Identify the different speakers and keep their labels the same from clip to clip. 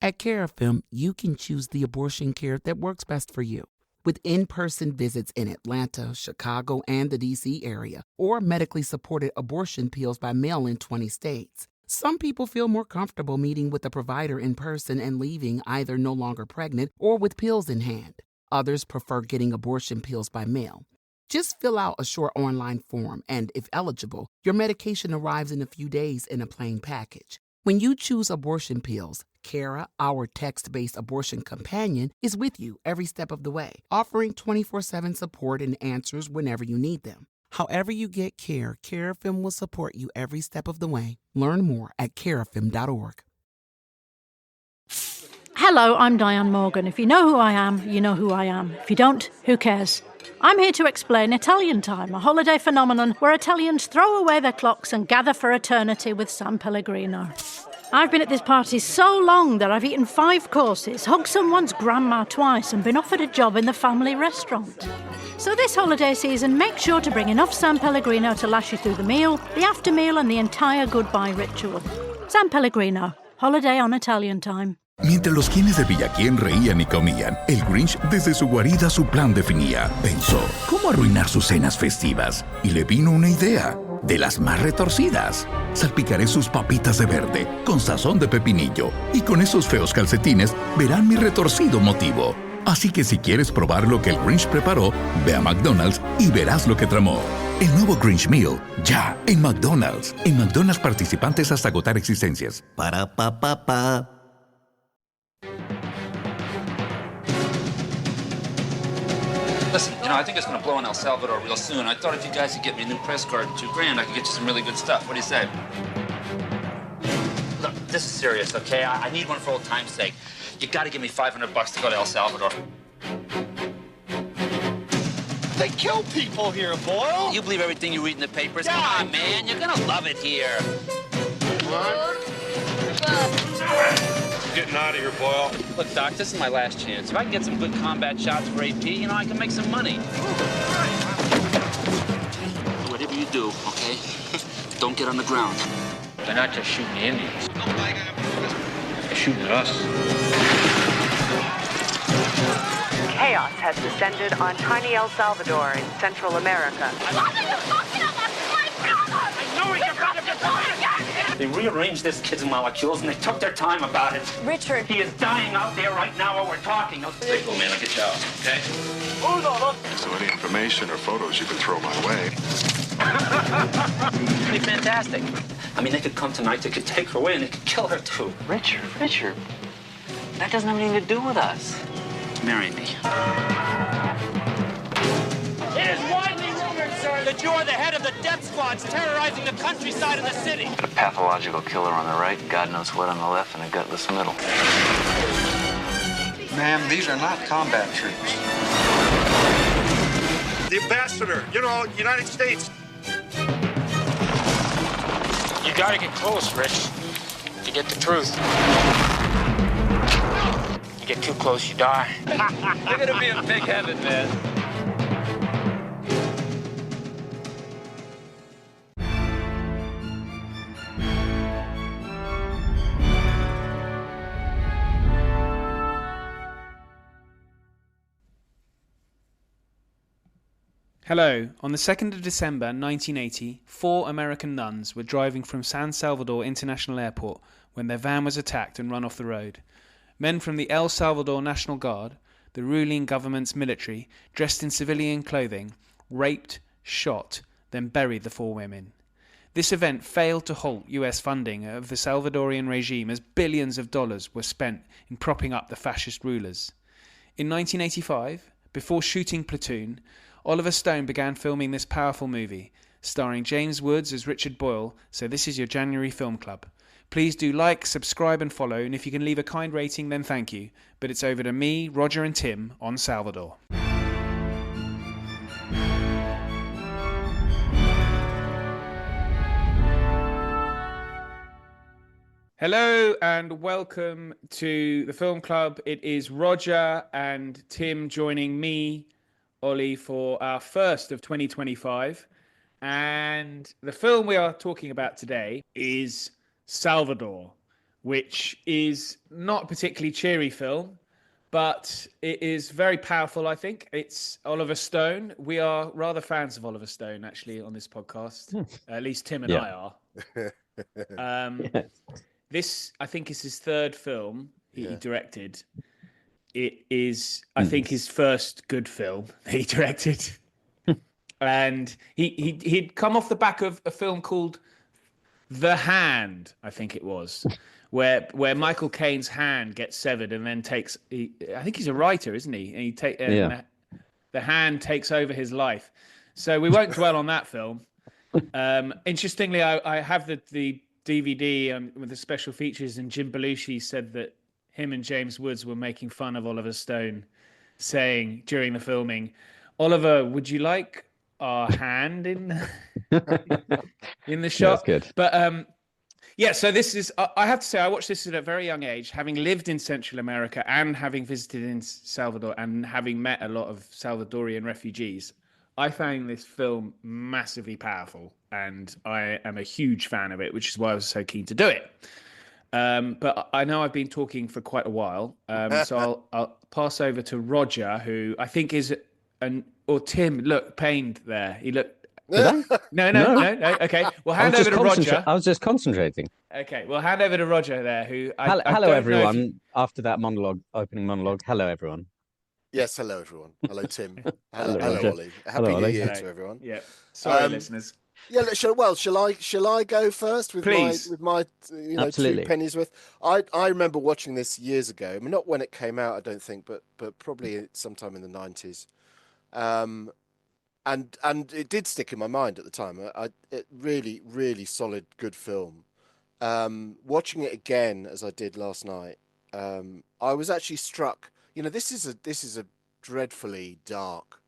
Speaker 1: At CareFM, you can choose the abortion care that works best for you. With in-person visits in Atlanta, Chicago, and the D.C. area, or medically supported abortion pills by mail in 20 states. Some people feel more comfortable meeting with a provider in person and leaving either no longer pregnant or with pills in hand. Others prefer getting abortion pills by mail. Just fill out a short online form and, if eligible, your medication arrives in a few days in a plain package. When you choose abortion pills, Cara, our text-based abortion companion, is with you every step of the way, offering 24/7 support and answers whenever you need them. However you get care, CareFM will support you every step of the way. Learn more at carefm.org.
Speaker 2: Hello, I'm Diane Morgan. If you know who I am, you know who I am. If you don't, who cares? I'm here to explain Italian Time, a holiday phenomenon where Italians throw away their clocks and gather for eternity with San Pellegrino. I've been at this party so long that I've eaten 5 courses, hugged someone's grandma twice and been offered a job in the family restaurant. So this holiday season, make sure to bring enough San Pellegrino to last you through the meal, the after meal and the entire goodbye ritual. San Pellegrino, holiday on Italian Time.
Speaker 3: Mientras los quienes de Villaquién reían y comían, el Grinch desde su guarida su plan definía. Pensó, ¿cómo arruinar sus cenas festivas? Y le vino una idea, de las más retorcidas. Salpicaré sus papitas de verde, con sazón de pepinillo, y con esos feos calcetines verán mi retorcido motivo. Así que si quieres probar lo que el Grinch preparó, ve a McDonald's y verás lo que tramó. El nuevo Grinch Meal, ya, en McDonald's. En McDonald's participantes hasta agotar existencias. Para pa pa pa.
Speaker 4: Listen, I think it's going to blow in El Salvador real soon. I thought if you guys could get me a new press card and $2,000, I could get you some really good stuff. What do you say? Look, this is serious, okay? I need one for old time's sake. You got to give me $500 to go to El Salvador.
Speaker 5: They kill people here, Boyle.
Speaker 4: You believe everything you read in the papers?
Speaker 5: Yeah.
Speaker 4: Come on, man. You're going to love it here.
Speaker 5: What? Getting out of here, Boyle.
Speaker 4: Look, Doc, this is my last chance. If I can get some good combat shots for AP, I can make some money. Whatever you do, okay? Don't get on the ground.
Speaker 6: They're not just shooting the Indians. They're shooting at us.
Speaker 7: Chaos has descended on tiny El Salvador in Central America.
Speaker 4: They rearranged this kid's molecules and they took their time about it.
Speaker 7: Richard.
Speaker 4: He is dying out there right now while we're talking. Hey, cool, man, I'll get you out, okay?
Speaker 8: So any information or photos you can throw my way.
Speaker 4: It'd be fantastic. I mean, they could come tonight, they could take her away, and they could kill her, too.
Speaker 6: Richard, that doesn't have anything to do with us.
Speaker 4: Marry me.
Speaker 5: It is widely rumored, sir, that you are the head of the death squads terrorizing the countryside and the city.
Speaker 6: A pathological killer on the right, God knows what on the left, and a gutless middle.
Speaker 9: Ma'am, these are not combat troops.
Speaker 5: The ambassador, United States.
Speaker 6: You gotta get close, Rich, to get the truth. You get too close, you die.
Speaker 4: You're gonna be in big heaven, man.
Speaker 10: Hello. On the 2nd of December 1980, 4 American nuns were driving from San Salvador International Airport when their van was attacked and run off the road. Men from the El Salvador National Guard, the ruling government's military, dressed in civilian clothing, raped, shot, then buried the 4 women. This event failed to halt US funding of the Salvadorian regime as billions of dollars were spent in propping up the fascist rulers. In 1985, before shooting Platoon, Oliver Stone began filming this powerful movie, starring James Woods as Richard Boyle, so this is your January Film Club. Please do like, subscribe and follow, and if you can leave a kind rating then thank you. But it's over to me, Roger and Tim on Salvador. Hello and welcome to the Film Club. It is Roger and Tim joining me, Ollie, for our first of 2025. And the film we are talking about today is Salvador, which is not a particularly cheery film, but it is very powerful, I think. It's Oliver Stone. We are rather fans of Oliver Stone, actually, on this podcast. At least Tim and I are. This, I think, is his third film he directed. It is, I think, his first good film that he directed. And he'd come off the back of a film called The Hand, I think it was, where Michael Caine's hand gets severed and then takes. I think he's a writer, isn't he? And the hand takes over his life. So we won't dwell on that film. Interestingly, I have the DVD with the special features, and Jim Belushi said that him and James Woods were making fun of Oliver Stone, saying during the filming, "Oliver, would you like our hand in the shot?"
Speaker 11: That's good.
Speaker 10: But so this is. I have to say, I watched this at a very young age, having lived in Central America and having visited in Salvador and having met a lot of Salvadorian refugees. I found this film massively powerful, and I am a huge fan of it, which is why I was so keen to do it. But I know I've been talking for quite a while, so I'll pass over to Roger, who I think is or Tim. Look, pained there. He looked.
Speaker 11: Did I?
Speaker 10: No. Okay, we'll hand over to Roger.
Speaker 11: I was just concentrating.
Speaker 10: Okay, we'll hand over to Roger there. Who?
Speaker 11: Hello, everyone. After that opening monologue. Hello, everyone.
Speaker 12: Yes, hello, everyone. Hello, Tim.
Speaker 11: Hello,
Speaker 12: Ollie. Happy New Year to everyone.
Speaker 10: Yeah. Sorry, listeners.
Speaker 12: Yeah, shall I go first with my
Speaker 11: Absolutely.
Speaker 12: 2 pennies worth? I remember watching this years ago. I mean, not when it came out, I don't think, but probably sometime in the 90s. And it did stick in my mind at the time. It really, really solid, good film. Watching it again as I did last night, I was actually struck. This is a dreadfully dark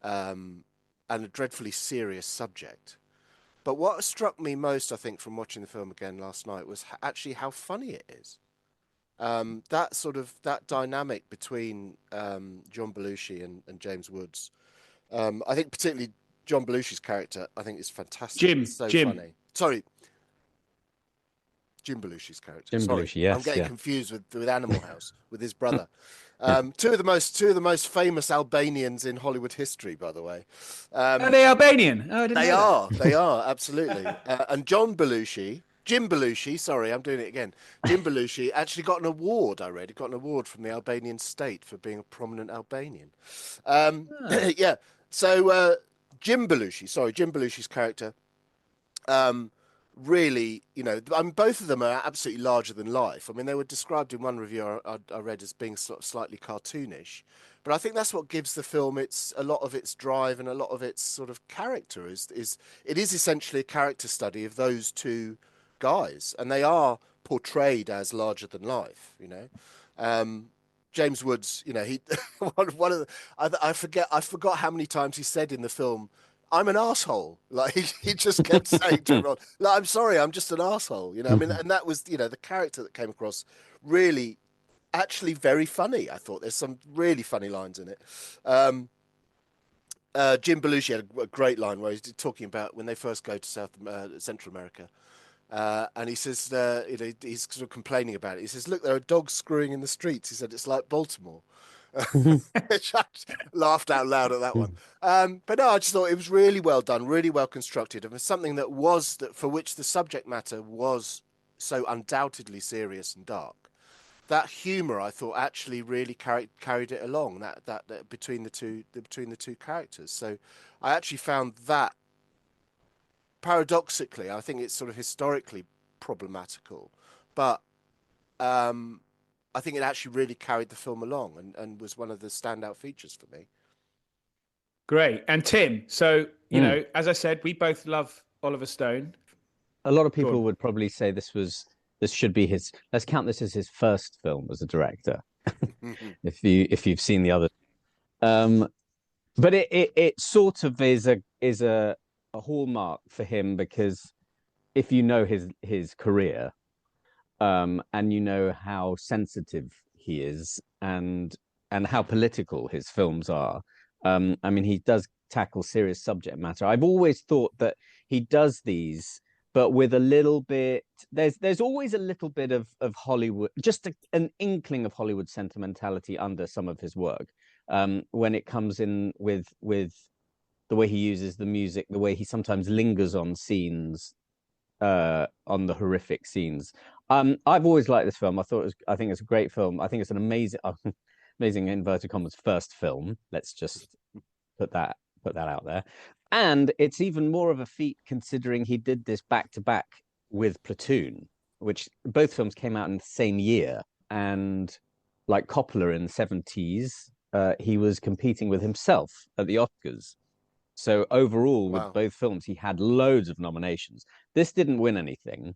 Speaker 12: and a dreadfully serious subject. But what struck me most, I think, from watching the film again last night was actually how funny it is. That dynamic between John Belushi and James Woods. I think particularly John Belushi's character, I think is fantastic.
Speaker 10: Jim.
Speaker 12: Funny. Sorry. Jim Belushi's character.
Speaker 11: Belushi, yes.
Speaker 12: I'm getting confused with Animal House, with his brother. Two of the most famous Albanians in Hollywood history, by the way.
Speaker 10: Are they Albanian? Oh,
Speaker 12: they are, absolutely. And Jim Belushi, sorry, I'm doing it again. Jim Belushi actually got an award, I read. He got an award from the Albanian state for being a prominent Albanian. Yeah. So Jim Belushi's character, really, both of them are absolutely larger than life. I mean, they were described in one review I read as being sort of slightly cartoonish, but I think that's what gives the film a lot of its drive and a lot of its sort of character. It is essentially a character study of those two guys, and they are portrayed as larger than life. James Woods, he one of the, I forgot how many times he said in the film, "I'm an asshole." Like he just kept saying to Ron, "I'm sorry, I'm just an asshole." I mean, and that was the character that came across really, actually very funny. I thought there's some really funny lines in it. Jim Belushi had a great line where he's talking about when they first go to Central America. And he says, he's sort of complaining about it. He says, "Look, there are dogs screwing in the streets." He said, "It's like Baltimore." I laughed out loud at that one. But no, I just thought it was really well done, really well constructed. And something for which the subject matter was so undoubtedly serious and dark. That humour, I thought, actually really carried it along. That between the two characters. So I actually found that. Paradoxically, I think it's sort of historically problematical, but I think it actually really carried the film along and was one of the standout features for me.
Speaker 10: Great. And Tim, so, as I said, we both love Oliver Stone.
Speaker 11: A lot of people would probably say this should be let's count this as his first film as a director, if you've seen the other. But it sort of is a hallmark for him, because if you know his career, and you know how sensitive he is and how political his films are, I mean, he does tackle serious subject matter. I've always thought that he does these but with a little bit. There's always a little bit of Hollywood, just an inkling of Hollywood sentimentality under some of his work. When it comes in with the way he uses the music, the way he sometimes lingers on scenes, on the horrific scenes. I've always liked this film. I think it's a great film. I think it's an amazing, amazing inverted commas first film. Let's just put that out there. And it's even more of a feat considering he did this back to back with Platoon, which both films came out in the same year. And like Coppola in the 70s, he was competing with himself at the Oscars. So overall, with both films, he had loads of nominations. This didn't win anything.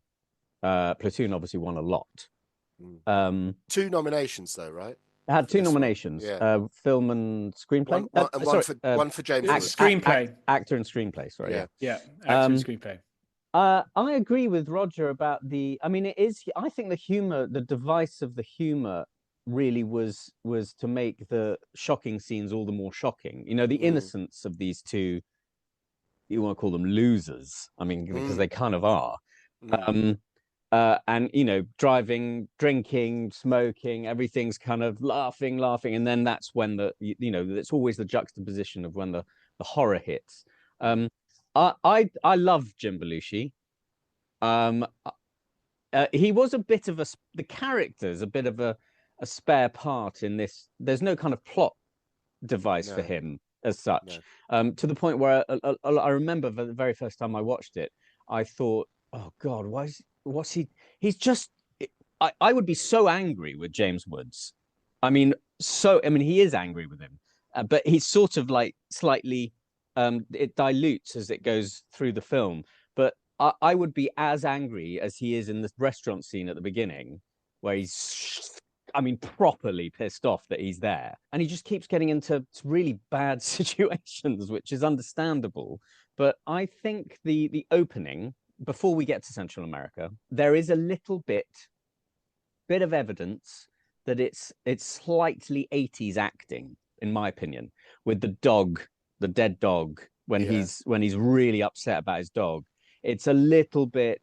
Speaker 11: Platoon obviously won a lot.
Speaker 12: 2 nominations, though, right?
Speaker 11: It had 2 nominations, film and screenplay.
Speaker 12: One for James Woods.
Speaker 10: Screenplay.
Speaker 11: Actor and screenplay, sorry.
Speaker 10: Yeah, actor and screenplay.
Speaker 11: I agree with Roger about I mean, it is, I think the humor, the device of the humor really was to make the shocking scenes all the more shocking. You know, the innocence of these two, you want to call them losers, I mean, because they kind of are. And, you know, driving, drinking, smoking, everything's kind of laughing. And then that's when you know, it's always the juxtaposition of when the horror hits. I love Jim Belushi. He was a bit of the character's a bit of a spare part in this. There's no kind of plot device for him as such. To the point where I remember the very first time I watched it, I thought, oh God, what's he? He's just. I would be so angry with James Woods. I mean, he is angry with him, but he's sort of like slightly. It dilutes as it goes through the film, but I would be as angry as he is in the restaurant scene at the beginning, where he's, I mean, properly pissed off that he's there, and he just keeps getting into really bad situations, which is understandable. But I think the opening, before we get to Central America, there is a little bit of evidence that it's slightly 80s acting, in my opinion, with the dog, the dead dog, when he's really upset about his dog. It's a little bit,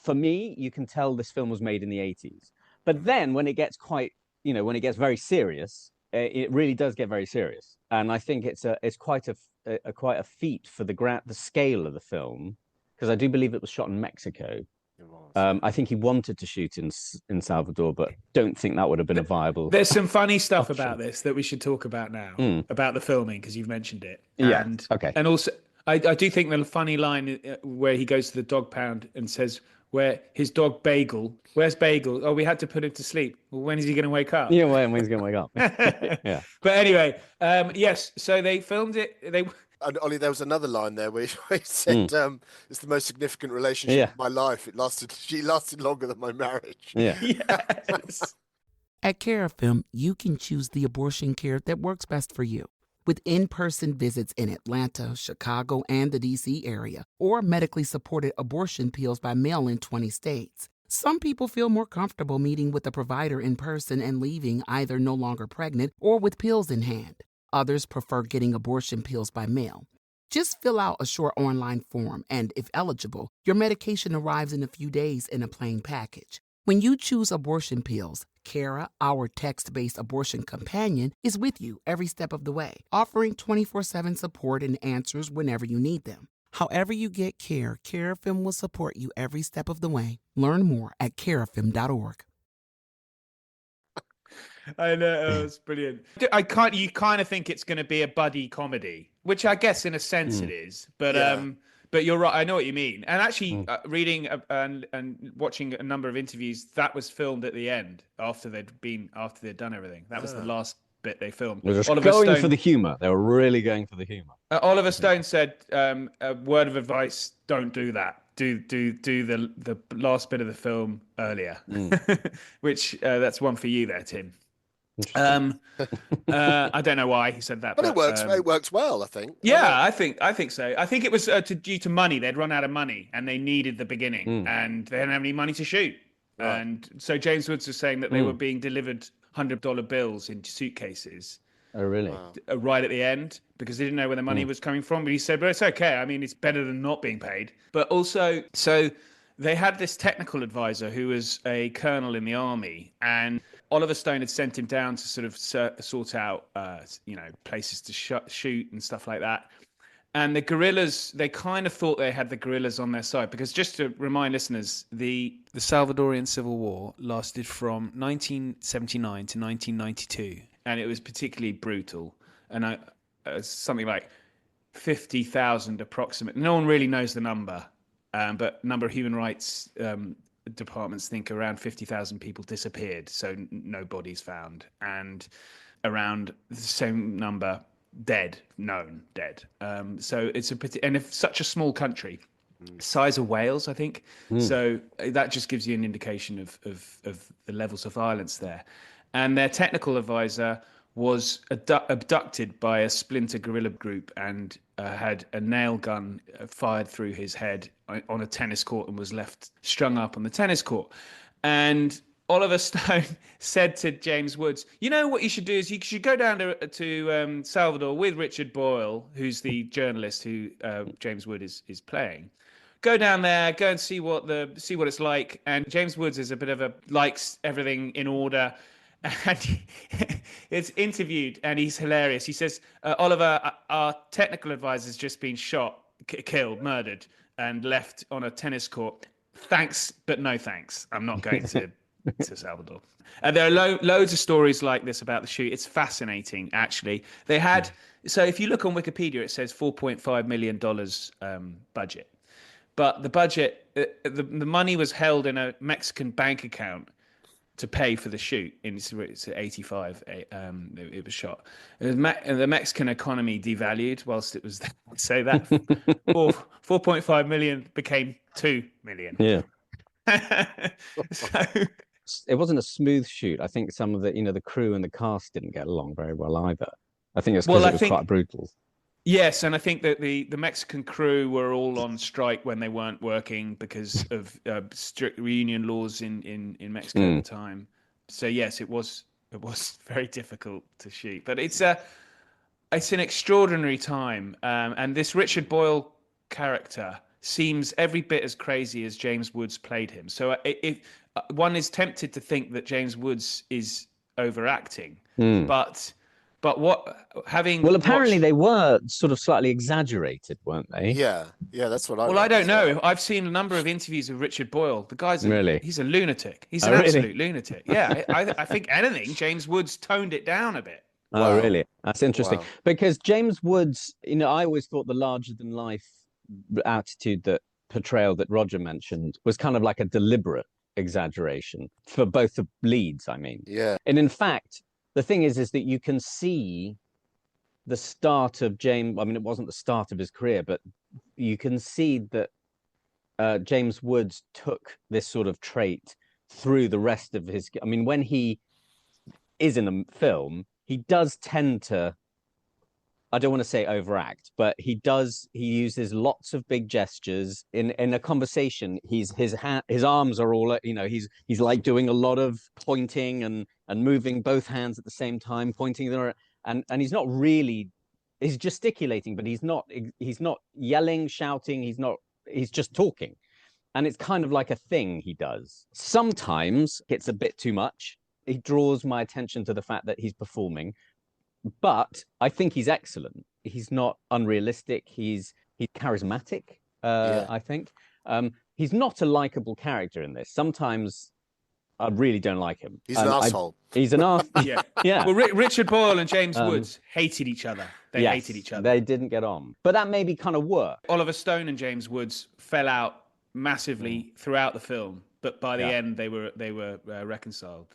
Speaker 11: for me, you can tell this film was made in the 80s. But then when it gets when it gets very serious, it really does get very serious. And I think it's quite a feat for the scale of the film, because I do believe it was shot in Mexico. It was. I think he wanted to shoot in Salvador, but don't think that would have been a viable.
Speaker 10: There's some funny stuff about this that we should talk about now, about the filming, because you've mentioned it. And,
Speaker 11: okay.
Speaker 10: And also, I do think the funny line where he goes to the dog pound and says, where his dog Bagel, where's Bagel? Oh, we had to put him to sleep. Well, when is he going to wake up?
Speaker 11: Yeah, when he's going to wake up. Yeah.
Speaker 10: But anyway, yes, so they filmed it.
Speaker 12: And Ollie, there was another line there where he said, "It's the most significant relationship of my life. She lasted longer than my marriage."
Speaker 11: Yeah.
Speaker 10: Yes.
Speaker 1: At Carafilm, you can choose the abortion care that works best for you. With in-person visits in Atlanta, Chicago, and the D.C. area, or medically supported abortion pills by mail in 20 states. Some people feel more comfortable meeting with a provider in person and leaving either no longer pregnant or with pills in hand. Others prefer getting abortion pills by mail. Just fill out a short online form, and if eligible, your medication arrives in a few days in a plain package. When you choose abortion pills, Cara, our text-based abortion companion, is with you every step of the way, offering 24/7 support and answers whenever you need them. However you get care, Carafilm will support you every step of the way. Learn more at carafilm.org.
Speaker 10: I know, it's brilliant. You kind of think it's going to be a buddy comedy, which I guess in a sense it is, but you're right. I know what you mean. And actually, reading and watching a number of interviews, that was filmed at the end after they'd done everything. That was the last bit they filmed.
Speaker 11: They were just going for the humor. They were really going for the humor.
Speaker 10: Oliver Stone said, "A word of advice: don't do that. Do the last bit of the film earlier." Which that's one for you there, Tim. I don't know why he said that,
Speaker 12: but it works. It works well, I think.
Speaker 10: Yeah, I think so. I think it was due to money. They'd run out of money, and they needed the beginning, and they didn't have any money to shoot. And so James Woods was saying that they were being delivered $100 bills in suitcases,
Speaker 11: Oh, really?
Speaker 12: Wow.
Speaker 10: Right at the end, because they didn't know where the money was coming from. But he said, but it's okay. I mean, it's better than not being paid. But also, so they had this technical advisor who was a colonel in the army, and Oliver Stone had sent him down to sort of sort out, places to shoot and stuff like that. And the guerrillas, they kind of thought they had the guerrillas on their side, because just to remind listeners, the Salvadorian Civil War lasted from 1979 to 1992, and it was particularly brutal. And something like 50,000 approximately. No one really knows the number, but number of human rights departments think around 50,000 people disappeared, so no bodies found, and around the same number known dead. So it's and if such a small country, size of Wales, I think. So that just gives you an indication of the levels of violence there. And their technical advisor was abducted by a splinter guerrilla group and had a nail gun fired through his head on a tennis court and was left strung up on the tennis court. And Oliver Stone said to James Woods, you know what you should do is you should go down to Salvador with Richard Boyle, who's the journalist who James Woods is playing. Go down there, go and see what it's like. And James Woods is a bit of likes everything in order. And it's interviewed, and he's hilarious. He says, Oliver, our technical advisor's just been shot, killed, murdered, and left on a tennis court. Thanks, but no thanks. I'm not going to Salvador. There are loads of stories like this about the shoot. It's fascinating, actually. They had, so if you look on Wikipedia, it says $4.5 million budget. But the budget, the money was held in a Mexican bank account to pay for the shoot. It's 85, it was shot. The Mexican economy devalued whilst it was there. So that 4.5 million became 2 million.
Speaker 11: Yeah.
Speaker 10: So
Speaker 11: it wasn't a smooth shoot. I think some of the crew and the cast didn't get along very well either. I think it's because it was quite brutal.
Speaker 10: Yes, and I think that the Mexican crew were all on strike when they weren't working because of strict reunion laws in Mexico at the time. So yes, it was very difficult to shoot, but it's an extraordinary time. And this Richard Boyle character seems every bit as crazy as James Woods played him. So one is tempted to think that James Woods is overacting, but apparently
Speaker 11: they were sort of slightly exaggerated, weren't they?
Speaker 12: Yeah, that's what I.
Speaker 10: Well, I don't know. I've seen a number of interviews with Richard Boyle. The guy's he's a lunatic. He's an absolute lunatic. Yeah, I think anything. James Woods toned it down a bit.
Speaker 11: Oh, really? That's interesting. Wow. Because James Woods, I always thought the larger-than-life portrayal that Roger mentioned was kind of like a deliberate exaggeration for both the leads. I mean,
Speaker 12: yeah,
Speaker 11: and in fact. The thing is that you can see the start of James. I mean, it wasn't the start of his career, but you can see that James Woods took this sort of trait through the rest of his. I mean, when he is in the film, he does tend to. I don't want to say overact, but he uses lots of big gestures in a conversation. His arms are all, he's like doing a lot of pointing and moving both hands at the same time, pointing there, and he's gesticulating, but he's not yelling, shouting. He's just talking. And it's kind of like a thing he does. Sometimes it's a bit too much. He draws my attention to the fact that he's performing. But I think he's excellent. He's not unrealistic. He's charismatic, I think. He's not a likable character in this. Sometimes I really don't like him.
Speaker 12: He's an asshole.
Speaker 11: He's an asshole.
Speaker 10: Yeah. Well, Richard Boyle and James Woods hated each other. They hated each other.
Speaker 11: They didn't get on. But that maybe kind of worked.
Speaker 10: Stone and James Woods fell out massively throughout the film, but by the end they were reconciled.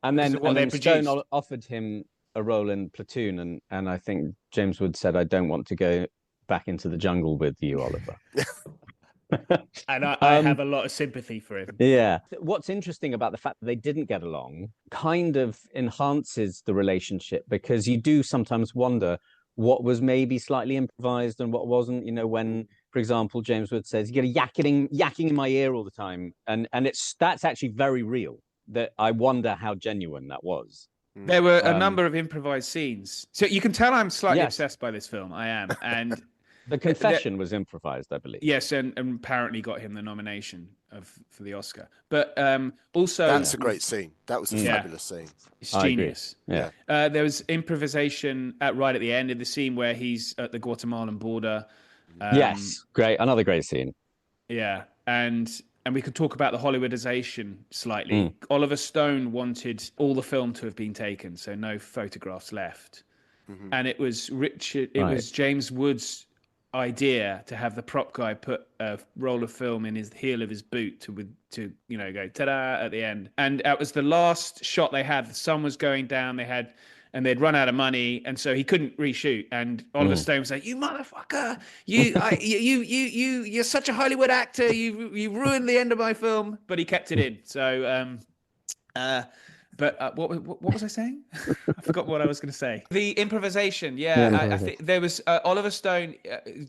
Speaker 11: And then Stone offered him a role in Platoon, and I think James Woods said, "I don't want to go back into the jungle with you, Oliver."
Speaker 10: And I have a lot of sympathy for him.
Speaker 11: Yeah. What's interesting about the fact that they didn't get along kind of enhances the relationship, because you do sometimes wonder what was maybe slightly improvised and what wasn't. When, for example, James Woods says, "You get a yakking in my ear all the time," and that's actually very real. That I wonder how genuine that was.
Speaker 10: There were a number of improvised scenes. So you can tell I'm slightly
Speaker 11: Yes.
Speaker 10: obsessed by this film. I am. And
Speaker 11: The confession was improvised, I believe.
Speaker 10: yes, and apparently got him the nomination for the Oscar. But also...
Speaker 12: That's a great scene. That was a fabulous scene.
Speaker 10: It's genius.
Speaker 11: Yeah.
Speaker 10: There was improvisation right at the end of the scene where he's at the Guatemalan border.
Speaker 11: Yes, great. Another great scene.
Speaker 10: Yeah, and we could talk about the Hollywoodization slightly. Oliver Stone wanted all the film to have been taken, so no photographs left. And it was was James Wood's idea to have the prop guy put a roll of film in his heel of his boot to go ta-da at the end. And that was the last shot they had. The sun was going down. They'd run out of money, and so he couldn't reshoot. And Oliver Stone was like, "You motherfucker! You're such a Hollywood actor. You ruined the end of my film." But he kept it in. So, what was I saying? I forgot what I was going to say. The improvisation, I think there was Oliver Stone.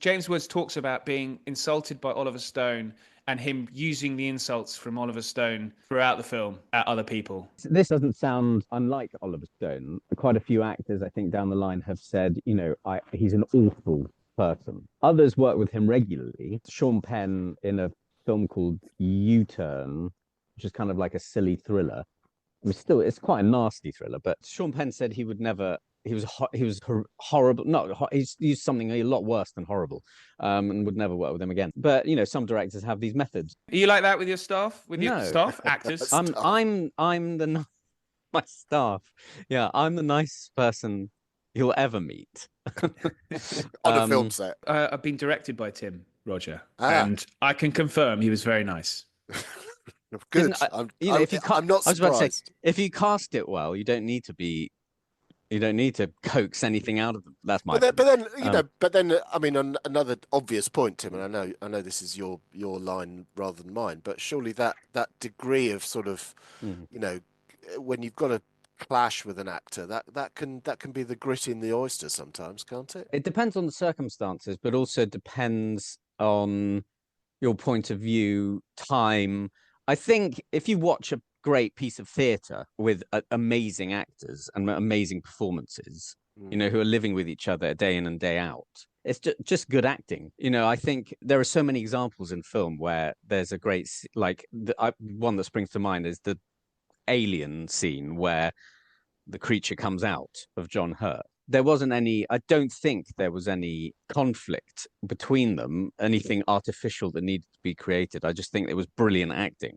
Speaker 10: James Woods talks about being insulted by Oliver Stone and him using the insults from Oliver Stone throughout the film at other people.
Speaker 11: This doesn't sound unlike Oliver Stone. Quite a few actors, I think, down the line have said, he's an awful person. Others work with him regularly. Sean Penn in a film called U-Turn, which is kind of like a silly thriller. I mean, still, it's quite a nasty thriller, but Sean Penn said he would never... He was horrible. He's used something a lot worse than horrible, and would never work with him again. But some directors have these methods.
Speaker 10: Are you like that with your staff? Your staff, actors?
Speaker 11: I'm my staff. Yeah, I'm the nicest person you'll ever meet
Speaker 12: on a film set.
Speaker 10: I've been directed by Tim Roger, and I can confirm he was very nice.
Speaker 12: Good. I'm not surprised. I was about to say,
Speaker 11: if you cast it well, you don't need to coax anything out of them. That's my.
Speaker 12: But then, I mean, another obvious point, Tim, and I know this is your line rather than mine, but surely that degree of sort of, when you've got to clash with an actor, that can be the grit in the oyster sometimes, can't it?
Speaker 11: It depends on the circumstances, but also depends on your point of view, time. I think if you watch a great piece of theatre with amazing actors and amazing performances, who are living with each other day in and day out. It's just good acting. I think there are so many examples in film where there's a great, one that springs to mind is the Alien scene where the creature comes out of John Hurt. I don't think there was any conflict between them, anything artificial that needed to be created. I just think it was brilliant acting.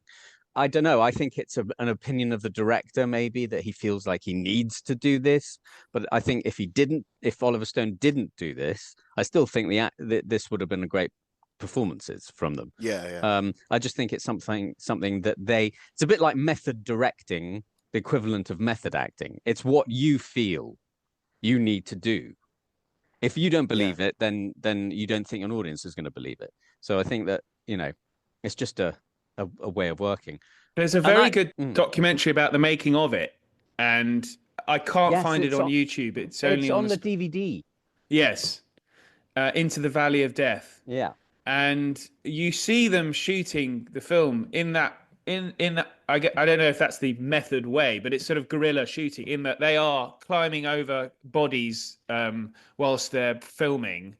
Speaker 11: I don't know. I think it's an opinion of the director, maybe, that he feels like he needs to do this. But I think if Oliver Stone didn't do this, I still think this would have been a great performances from them.
Speaker 12: Yeah.
Speaker 11: I just think it's something that it's a bit like method directing, the equivalent of method acting. It's what you feel you need to do. If you don't believe it, then you don't think an audience is going to believe it. So I think that, it's just a way of working.
Speaker 10: There's a very good documentary about the making of it, and I can't find it on YouTube. It's only
Speaker 11: on the DVD.
Speaker 10: Yes, Into the Valley of Death.
Speaker 11: Yeah,
Speaker 10: and you see them shooting the film in that. I don't know if that's the method way, but it's sort of guerrilla shooting in that they are climbing over bodies whilst they're filming.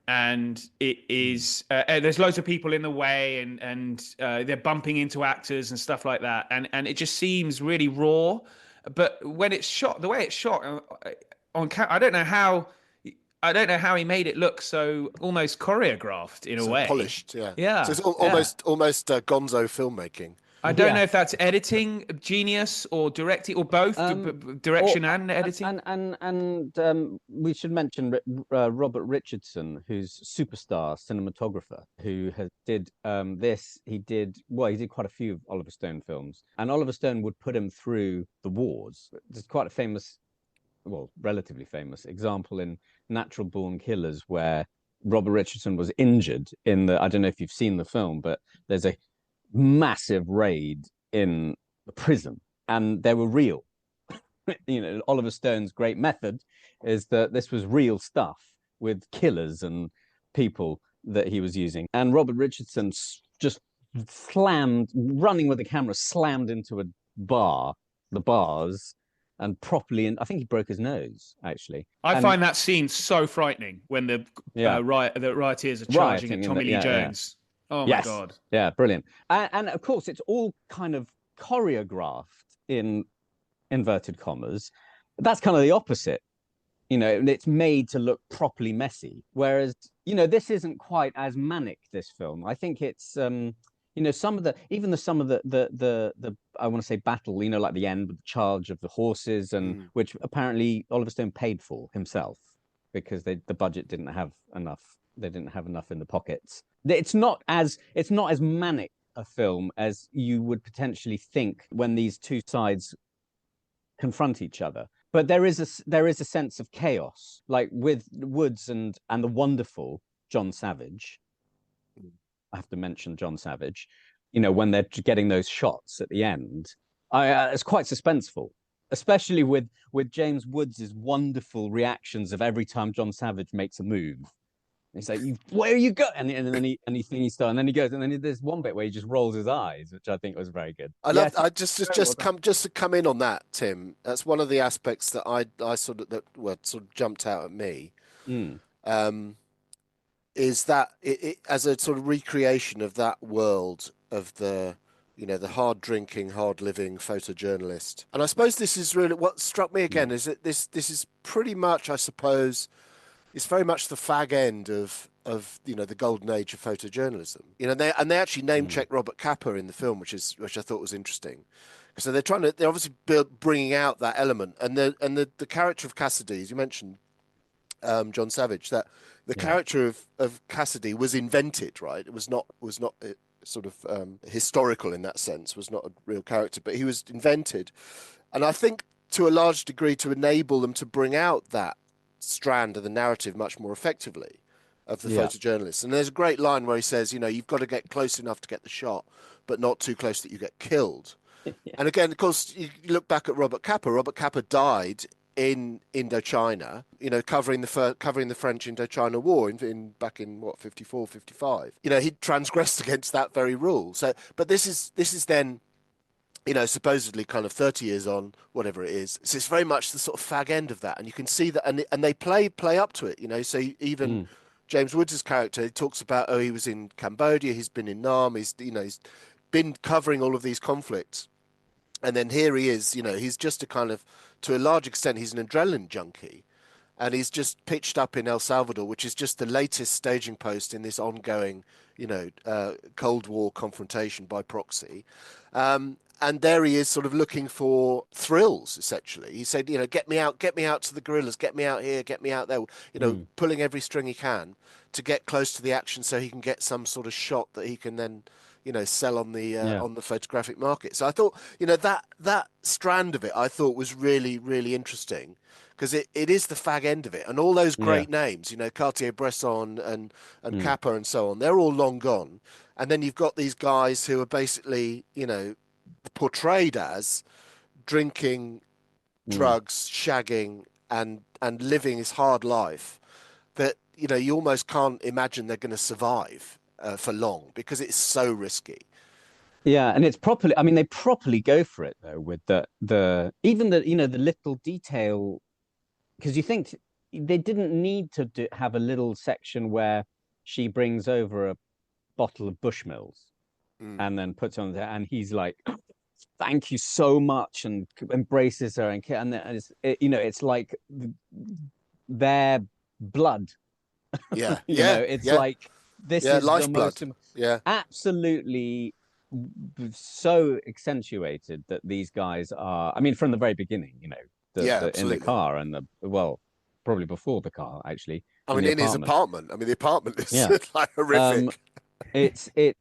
Speaker 10: And it is there's loads of people in the way, and they're bumping into actors and stuff like that, and it just seems really raw. But when it's shot, the way it's shot on camera, I don't know how he made it look so almost choreographed in a way,
Speaker 12: polished.
Speaker 10: Yeah.
Speaker 12: So it's almost Gonzo filmmaking.
Speaker 10: I don't know if that's editing genius or directing or both, direction and editing.
Speaker 11: And we should mention Robert Richardson, who's superstar cinematographer, who did this. He did quite a few of Oliver Stone films, and Oliver Stone would put him through the wars. There's quite a famous, relatively famous example in Natural Born Killers where Robert Richardson was injured in I don't know if you've seen the film, but there's a massive raid in the prison, and they were real. Oliver Stone's great method is that this was real stuff with killers and people that he was using. And Robert Richardson just running with the camera, slammed into the bars, and properly, and I think he broke his nose actually.
Speaker 10: I find that scene so frightening when the rioters are charging at Tommy Lee Jones. Yeah. Oh my God!
Speaker 11: Yeah, brilliant. And of course, it's all kind of choreographed in inverted commas. That's kind of the opposite. It's made to look properly messy. Whereas, this isn't quite as manic, this film. I think it's, some of the I want to say battle, like the end with the charge of the horses, and which apparently Oliver Stone paid for himself because the budget didn't have enough. They didn't have enough in the pockets. It's not as manic a film as you would potentially think when these two sides confront each other. But there is a sense of chaos, like with Woods and the wonderful John Savage. I have to mention John Savage. When they're getting those shots at the end, it's quite suspenseful, especially with James Woods' wonderful reactions of every time John Savage makes a move. He's like, "Where are you going?" And then he starts, and then he goes, and then there's one bit where he just rolls his eyes, which I think was very good.
Speaker 12: I just to come in on that, Tim. That's one of the aspects that I sort of jumped out at me. Is that it as a sort of recreation of that world of the hard drinking, hard living photojournalist. And I suppose this is really what struck me again is that this is pretty much, I suppose, it's very much the fag end of the golden age of photojournalism. They actually name check Robert Capa in the film, which I thought was interesting. So they're obviously bringing out that element, and the character of Cassidy, as you mentioned, John Savage, that the character of Cassidy was invented, right? It was not sort of historical in that sense, was not a real character, but he was invented, and I think to a large degree to enable them to bring out that strand of the narrative much more effectively of the photojournalists. And there's a great line where he says, you've got to get close enough to get the shot, but not too close that you get killed. And again, of course, you look back at Robert Capa. Robert Capa died in Indochina, covering the French Indochina War back in 54, 55. He transgressed against that very rule. So, but this is then, supposedly kind of 30 years on, whatever it is. So it's very much the sort of fag end of that, and you can see that, and they play up to it. So even James Woods' character, he talks about, he was in Cambodia, he's been in Nam, he's been covering all of these conflicts, and then here he is. He's just to a large extent, he's an adrenaline junkie, and he's just pitched up in El Salvador, which is just the latest staging post in this ongoing, Cold War confrontation by proxy. And there he is, sort of looking for thrills. Essentially, he said, get me out to the guerrillas, get me out here, get me out there. Pulling every string he can to get close to the action, so he can get some sort of shot that he can then, sell on the photographic market. So I thought, that strand of it, I thought was really, really interesting, because it is the fag end of it, and all those great names, Cartier-Bresson and Capa and so on, they're all long gone, and then you've got these guys who are basically, portrayed as drinking, drugs, shagging, and living this hard life that you almost can't imagine they're going to survive for long, because it's so risky.
Speaker 11: Yeah, and it's properly. I mean, they properly go for it though, with the even the the little detail, because you think they didn't need to have a little section where she brings over a bottle of Bushmills and then puts on there, and he's like, "Thank you so much," and embraces her, and it's like their blood.
Speaker 12: Yeah,
Speaker 11: it's like this is the most
Speaker 12: absolutely
Speaker 11: so accentuated that these guys are. I mean, from the very beginning, in the car and probably before the car, actually.
Speaker 12: I mean, in his apartment. I mean, the apartment is like horrific.
Speaker 11: It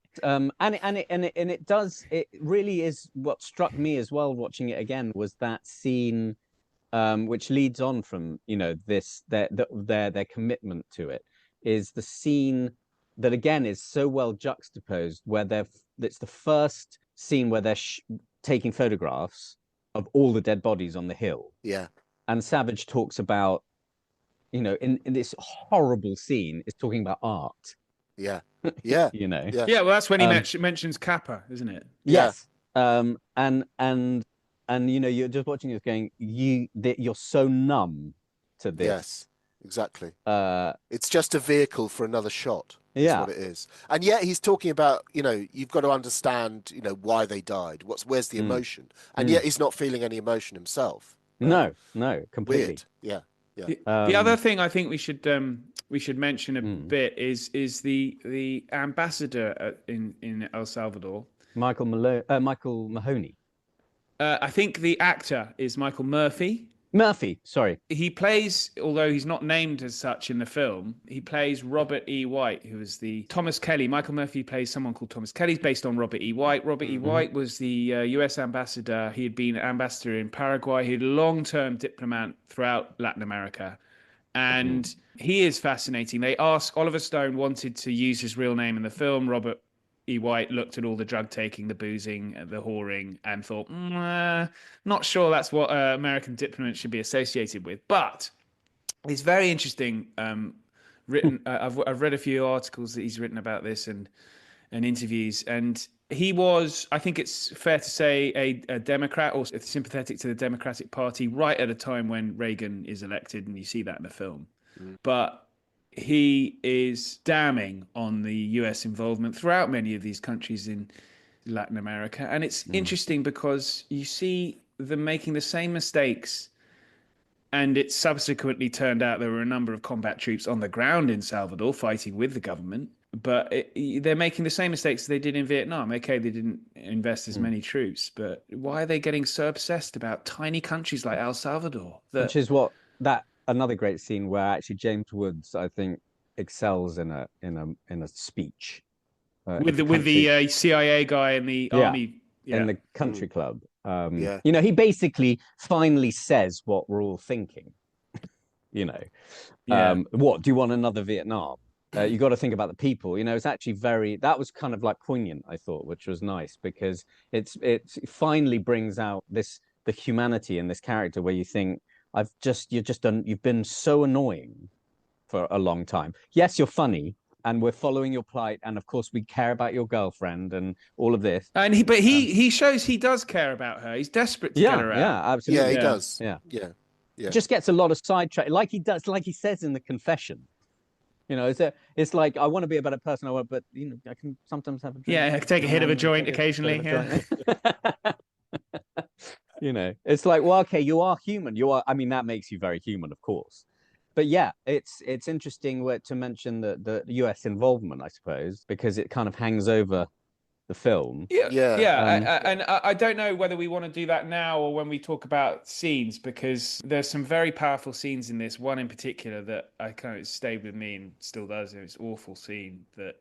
Speaker 11: really is. What struck me as well watching it again was that scene, which leads on from their commitment to it, is the scene that again is so well juxtaposed, where it's the first scene where they're taking photographs of all the dead bodies on the hill.
Speaker 12: Yeah,
Speaker 11: and Savage talks about, in this horrible scene, is talking about art.
Speaker 12: Yeah.
Speaker 10: Yeah, well, that's when he mentions Capa, isn't it?
Speaker 11: Yes. And and you're just watching this going, you're so numb to this.
Speaker 12: Yes, exactly.
Speaker 11: Uh,
Speaker 12: It's just a vehicle for another shot. Is
Speaker 11: Yeah.
Speaker 12: what it is. And yet he's talking about, you've got to understand, why they died. Where's the emotion? And yet he's not feeling any emotion himself.
Speaker 11: No, completely.
Speaker 12: Weird. Yeah. Yeah.
Speaker 10: The other thing I think we should mention a bit is the ambassador in El Salvador,
Speaker 11: Michael Mahoney.
Speaker 10: I think the actor is Michael Murphy.
Speaker 11: Sorry.
Speaker 10: He plays, although he's not named as such in the film, he plays Robert E. White, who is the Thomas Kelly. Michael Murphy plays someone called Thomas Kelly. He's based on Robert E. White. Robert E. White was the US ambassador. He had been ambassador in Paraguay. He had a long-term diplomat throughout Latin America. And he is fascinating. Oliver Stone wanted to use his real name in the film. Robert E. White looked at all the drug taking, the boozing, the whoring, and thought, not sure that's what American diplomats should be associated with. But it's very interesting. I've read a few articles that he's written about this and interviews, and he was, I think it's fair to say, a Democrat or sympathetic to the Democratic Party right at a time when Reagan is elected, and you see that in the film. But he is damning on the US involvement throughout many of these countries in Latin America. And it's interesting because you see them making the same mistakes. And it subsequently turned out there were a number of combat troops on the ground in Salvador fighting with the government. But they're making the same mistakes they did in Vietnam. Okay, they didn't invest as many troops. But why are they getting so obsessed about tiny countries like El Salvador?
Speaker 11: Which is another great scene where actually James Woods, I think, excels in a speech
Speaker 10: with the CIA guy and the army
Speaker 11: in the country club. He basically finally says what we're all thinking. What do you want, another Vietnam? You got to think about the people. It's actually that was kind of like poignant, I thought, which was nice because it finally brings out the humanity in this character where you think, you've been so annoying for a long time. Yes, you're funny, and we're following your plight, and of course we care about your girlfriend and all of this.
Speaker 10: And he shows he does care about her. He's desperate to get her out.
Speaker 11: Yeah, absolutely.
Speaker 12: Yeah, he does.
Speaker 11: Yeah. Just gets a lot of sidetrack, like he says in the confession. It's like, I want to be a better person. But I can sometimes have a drink.
Speaker 10: Yeah, take a hit of a joint occasionally.
Speaker 11: It's like, well, okay, you are human. That makes you very human, of course. But yeah, it's interesting to mention the US involvement, I suppose, because it kind of hangs over the film.
Speaker 10: And I don't know whether we want to do that now or when we talk about scenes, because there's some very powerful scenes in this. One in particular that I kind of stayed with me and still does. It's an awful scene that.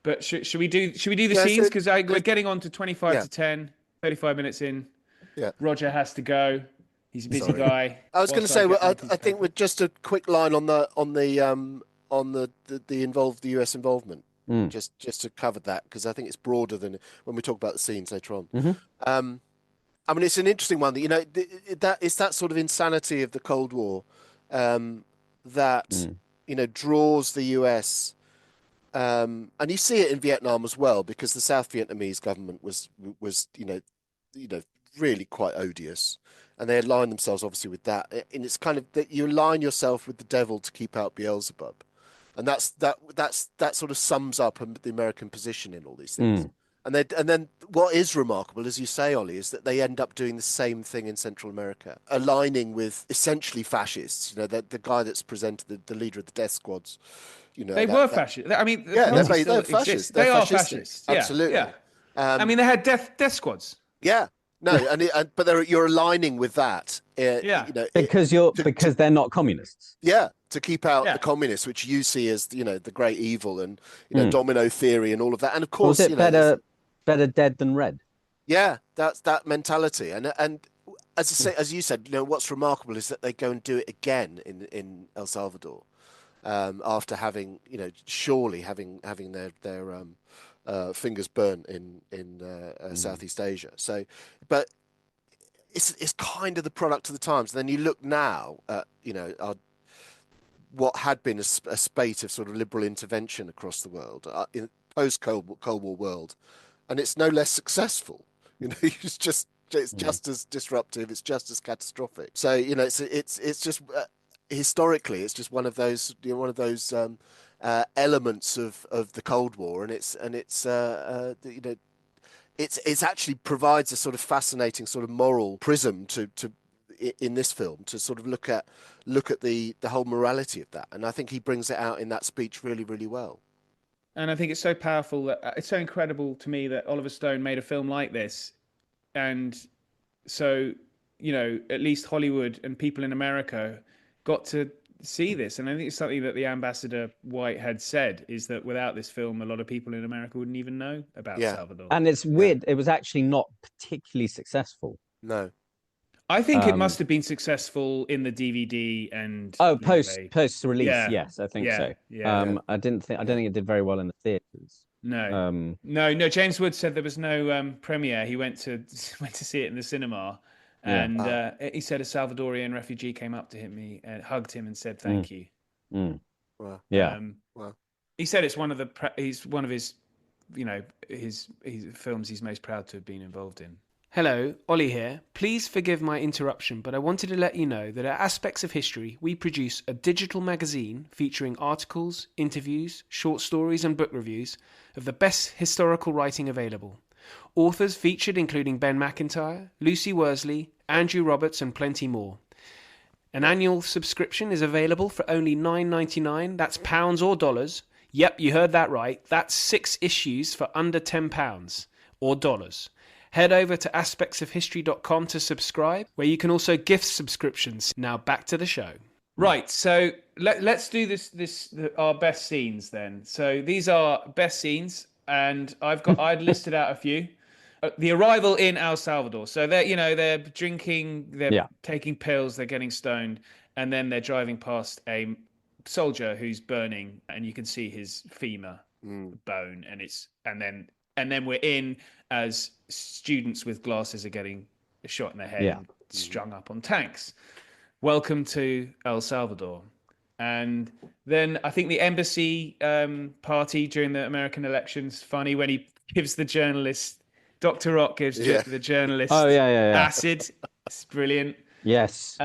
Speaker 10: But should we do the scenes? Because we're getting on to 25 to 10, 35 minutes in.
Speaker 12: Yeah.
Speaker 10: Roger has to go. He's a busy guy.
Speaker 12: I was going to say, I think with just a quick line on the US involvement, just to cover that, because I think it's broader than when we talk about the scenes later on. It's an interesting one. That it's that sort of insanity of the Cold War that draws the US, and you see it in Vietnam as well, because the South Vietnamese government was really quite odious, and they align themselves obviously with that. And it's kind of that you align yourself with the devil to keep out Beelzebub, and that sort of sums up the American position in all these things. And then what is remarkable, as you say, Ollie, is that they end up doing the same thing in Central America, aligning with essentially fascists. The guy that's presented, the leader of the death squads.
Speaker 10: They were fascists. I mean,
Speaker 12: they're fascists.
Speaker 10: They are fascists.
Speaker 12: Absolutely.
Speaker 10: Yeah. They had death squads.
Speaker 12: Yeah. No, but you're aligning with that.
Speaker 11: Because they're not communists.
Speaker 12: Yeah, to keep out the communists, which you see as the great evil and domino theory and all of that. And of course,
Speaker 11: was it better dead than red?
Speaker 12: Yeah, that's that mentality. And as you said, what's remarkable is that they go and do it again in El Salvador, after having surely having their fingers burnt in Southeast Asia. So, but it's kind of the product of the times. Then you look now at what had been a spate of sort of liberal intervention across the world in post Cold War world, and it's no less successful. It's just it's just as disruptive. It's just as catastrophic. So it's just historically, it's just one of those elements of the Cold War, and it's it's actually provides a sort of fascinating sort of moral prism to in this film to sort of look at the whole morality of that, and I think he brings it out in that speech really, really well.
Speaker 10: And I think it's so powerful that it's so incredible to me that Oliver Stone made a film like this, and so at least Hollywood and people in America got to see this. And I think it's something that the Ambassador White had said, is that without this film, a lot of people in America wouldn't even know about Salvador.
Speaker 11: And it's weird. It was actually not particularly successful.
Speaker 12: No.
Speaker 10: I think it must have been successful in the DVD and
Speaker 11: post release.
Speaker 10: Yeah.
Speaker 11: Yes, I think so.
Speaker 10: Yeah.
Speaker 11: I don't think it did very well in the theaters.
Speaker 10: No. No. James Woods said there was no premiere. He went to see it in the cinema, and he said a Salvadorian refugee came up to him, and hugged him and said thank you.
Speaker 12: Wow.
Speaker 11: Yeah.
Speaker 12: Wow.
Speaker 10: He said it's one of his his films he's most proud to have been involved in. Hello, Ollie here. Please forgive my interruption, but I wanted to let you know that at Aspects of History, we produce a digital magazine featuring articles, interviews, short stories and book reviews of the best historical writing available. Authors featured including Ben Macintyre, Lucy Worsley, Andrew Roberts and plenty more. An annual subscription is available for only $9.99, that's pounds or dollars. Yep, you heard that right. That's 6 issues for under £10 or dollars. Head over to aspectsofhistory.com to subscribe, where you can also gift subscriptions. Now back to the show. Right, so let's do our best scenes then. So these are best scenes, and I'd listed out a few. The arrival in El Salvador. So they're drinking, they're taking pills, they're getting stoned, and then they're driving past a soldier who's burning, and you can see his femur bone, and then we're in as students with glasses are getting shot in their head and strung up on tanks. Welcome to El Salvador. And then I think the embassy party during the American elections, funny when he gives the journalist, Dr. Rock gives the journalist acid. It's brilliant.
Speaker 11: Yes.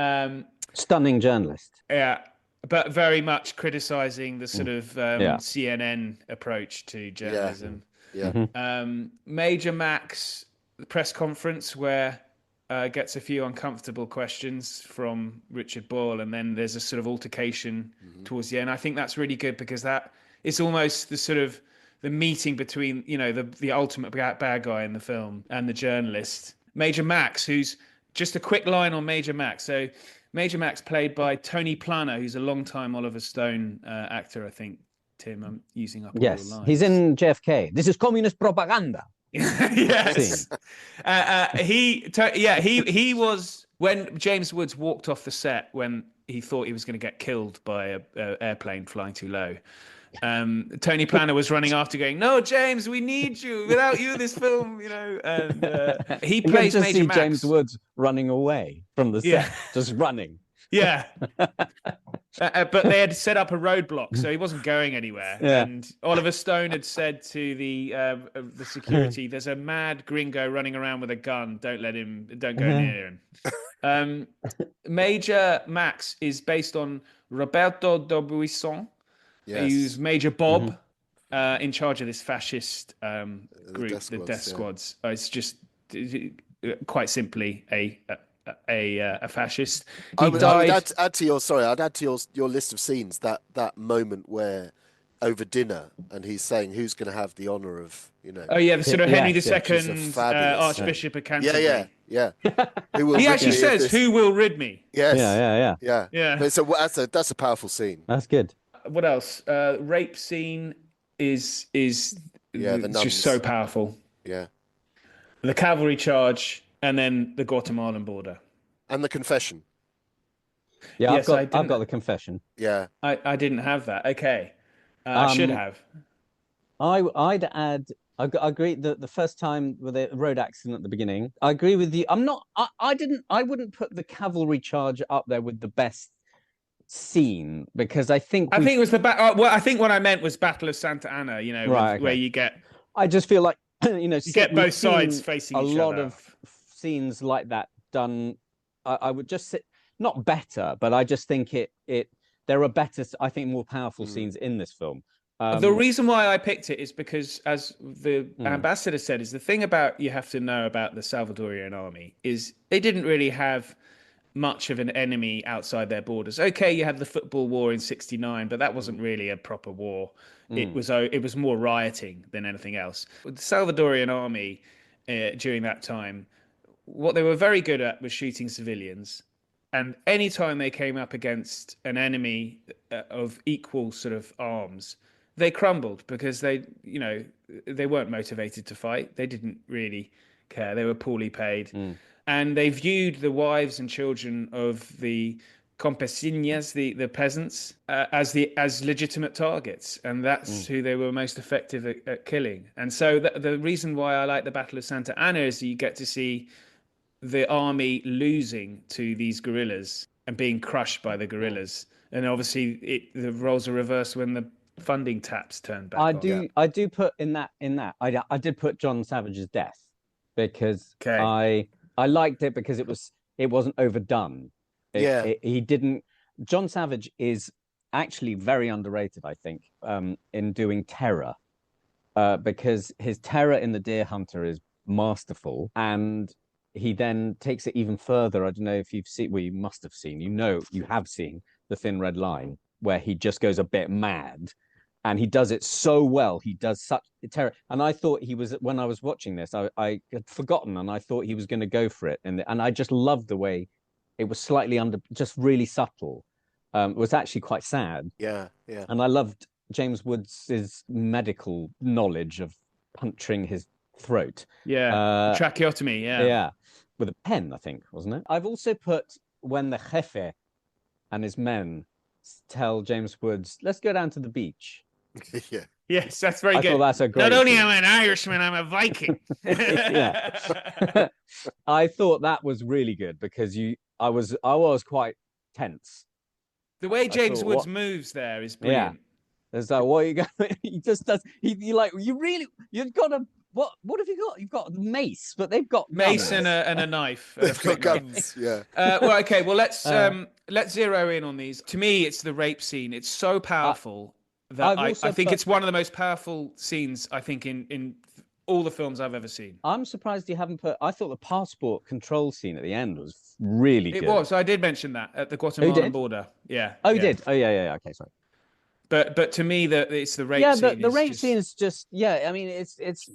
Speaker 11: Stunning journalist.
Speaker 10: Yeah. But very much criticizing the sort of CNN approach to journalism.
Speaker 12: Yeah.
Speaker 10: Major Max, the press conference where gets a few uncomfortable questions from Richard Boyle, and then there's a sort of altercation towards the end. I think that's really good because that is almost the sort of the meeting between the ultimate bad guy in the film and the journalist. Major Max, who's just a quick line on Major Max. So Major Max played by Tony Plana, who's a long-time Oliver Stone actor, I think. Tim, I'm using up all your lines.
Speaker 11: He's in JFK. This is communist propaganda.
Speaker 10: Yes. He was when James Woods walked off the set when he thought he was going to get killed by a airplane flying too low. Tony Plana was running after, going, "No, James, we need you. Without you, this film, And he plays Major Max.
Speaker 11: James Woods running away from the set, just running.
Speaker 10: Yeah. But they had set up a roadblock, so he wasn't going anywhere.
Speaker 11: Yeah.
Speaker 10: And Oliver Stone had said to the security, "There's a mad gringo running around with a gun. Don't go near him." Major Max is based on Roberto D'Aubuisson, who's Major Bob, in charge of this fascist group, the Death Squads. It's just quite simply a fascist.
Speaker 12: I'd add to your list of scenes that moment where over dinner and he's saying who's going to have the honor of
Speaker 10: the sort of Henry II Archbishop of Canterbury.
Speaker 12: Yeah.
Speaker 10: He actually says, "Who will rid me?"
Speaker 12: Yes.
Speaker 10: Yeah.
Speaker 12: But that's a powerful scene.
Speaker 11: That's good.
Speaker 10: What else? Rape scene is just so powerful.
Speaker 12: Yeah.
Speaker 10: The cavalry charge. And then the Guatemalan border.
Speaker 12: And the confession.
Speaker 11: Yeah, I've got the confession.
Speaker 12: Yeah.
Speaker 10: I didn't have that. Okay. I should have.
Speaker 11: I'd add, I agree that the first time with the road accident at the beginning, I agree with you. I wouldn't put the cavalry charge up there with the best scene because I think it was the I think what I meant was Battle of Santa Anna, where you get. I just feel like,
Speaker 10: you get both sides facing each other.
Speaker 11: A lot of scenes like that done. I would just say not better, but I just think there are better, I think, more powerful scenes in this film.
Speaker 10: The reason why I picked it is because, as the ambassador said, is the thing about you have to know about the Salvadorian army is they didn't really have much of an enemy outside their borders. Okay, you had the football war in '69, but that wasn't really a proper war. It was more rioting than anything else. The Salvadorian army during that time, what they were very good at was shooting civilians. And any time they came up against an enemy of equal sort of arms, they crumbled because they weren't motivated to fight. They didn't really care. They were poorly paid. And they viewed the wives and children of the campesinas, the peasants, as legitimate targets, and that's who they were most effective at killing. And so the reason why I like the Battle of Santa Ana is you get to see the army losing to these guerrillas and being crushed by the guerrillas. And obviously, the roles are reversed when the funding taps turn back on.
Speaker 11: I do put in that. I did put John Savage's death because I liked it because it wasn't overdone. He didn't. John Savage is actually very underrated, I think, in doing terror, because his terror in The Deer Hunter is masterful, and he then takes it even further. I don't know if you've seen. Well, you must have seen. You have seen The Thin Red Line, where he just goes a bit mad. And he does it so well. He does such terror. And I thought he was, when I was watching this, I had forgotten, and I thought he was going to go for it. And I just loved the way it was slightly just really subtle. It was actually quite sad.
Speaker 12: Yeah.
Speaker 11: And I loved James Woods' medical knowledge of puncturing his throat.
Speaker 10: Yeah, tracheotomy,
Speaker 11: Yeah, with a pen, I think, wasn't it? I've also put when the Jefe and his men tell James Woods, let's go down to the beach.
Speaker 12: Yeah.
Speaker 10: Yes, that's very good.
Speaker 11: I thought that's a great
Speaker 10: Not only
Speaker 11: scene.
Speaker 10: am I an Irishman, I'm a Viking.
Speaker 11: I thought that was really good because I was quite tense.
Speaker 10: The way James Woods moves there is brilliant.
Speaker 11: Yeah. It's like, what are you going? He just does. You've got a what have you got? You've got mace, but they've got
Speaker 10: mace
Speaker 11: guns.
Speaker 10: and a knife.
Speaker 12: They've got guns. Yeah.
Speaker 10: Well, okay. Well, let's zero in on these. To me, it's the rape scene. It's so powerful that I think it's one of the most powerful scenes I think in all the films I've ever seen.
Speaker 11: I'm surprised you haven't put. I thought the passport control scene at the end was really good.
Speaker 10: It was. I did mention that at the Guatemalan border. Yeah.
Speaker 11: Oh, you did. Oh, yeah. Okay, sorry.
Speaker 10: But to me, it's the rape scene.
Speaker 11: Yeah, the rape scene is just. Yeah, I mean, it's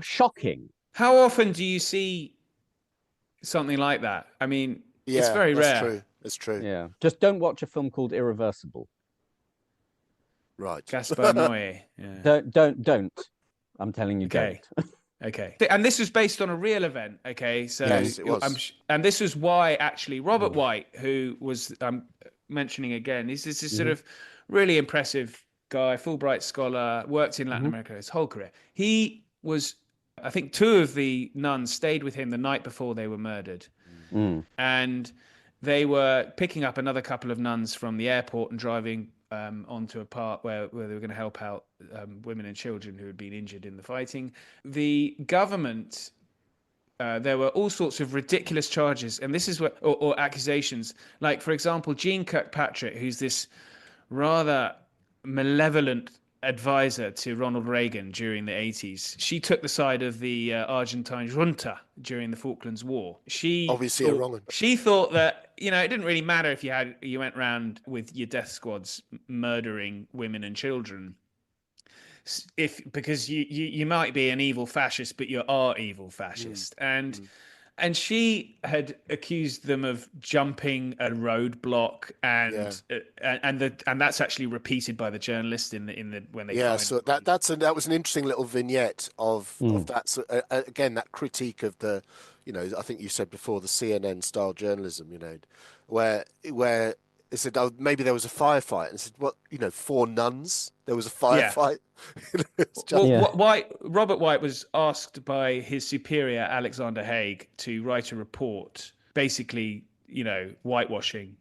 Speaker 11: shocking.
Speaker 10: How often do you see something like that? I mean, it's very rare.
Speaker 12: It's true.
Speaker 11: Yeah. Just don't watch a film called Irreversible.
Speaker 12: Right.
Speaker 10: Gaspar Noé. Yeah.
Speaker 11: Don't. I'm telling you, don't.
Speaker 10: Okay. And this was based on a real event. Okay. So
Speaker 12: yes, it was.
Speaker 10: And this was why actually Robert White, who was I'm mentioning again, is this sort of really impressive guy, Fulbright scholar, worked in Latin America his whole career. He was, I think, 2 of the nuns stayed with him the night before they were murdered. And they were picking up another couple of nuns from the airport and driving onto a part where they were going to help out women and children who had been injured in the fighting. The government, there were all sorts of ridiculous charges, and this is what, or accusations. Like, for example, Jean Kirkpatrick, who's this rather malevolent advisor to Ronald Reagan during the 80s. She took the side of the Argentine junta during the Falklands War. She thought that, it didn't really matter if you went around with your death squads murdering women and children. Because you might be an evil fascist, but you are evil fascist. And she had accused them of jumping a roadblock, and that's actually repeated by the journalist in the when they.
Speaker 12: Yeah, so that was an interesting little vignette of that. So, again, that critique of the, I think you said before, the CNN style journalism, where it said, oh, maybe there was a firefight, and it said, what, 4 nuns? There was a firefight.
Speaker 10: Robert White was asked by his superior, Alexander Haig, to write a report, basically, whitewashing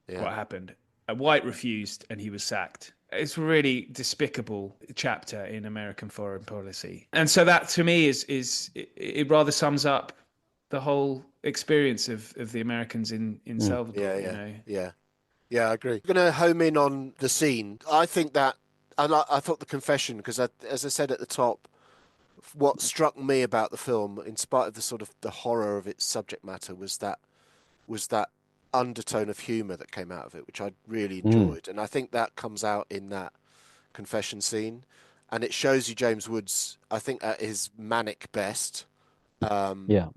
Speaker 10: what happened. White refused, and he was sacked. It's a really despicable chapter in American foreign policy. And so that to me it rather sums up the whole experience of the Americans in Salvador, you know.
Speaker 12: Yeah, I agree. I'm going to home in on the scene. I think that, and I thought the confession, because as I said at the top, what struck me about the film, in spite of the sort of the horror of its subject matter, was that undertone of humour that came out of it, which I really enjoyed. And I think that comes out in that confession scene, and it shows you James Woods, I think, at his manic best. You know,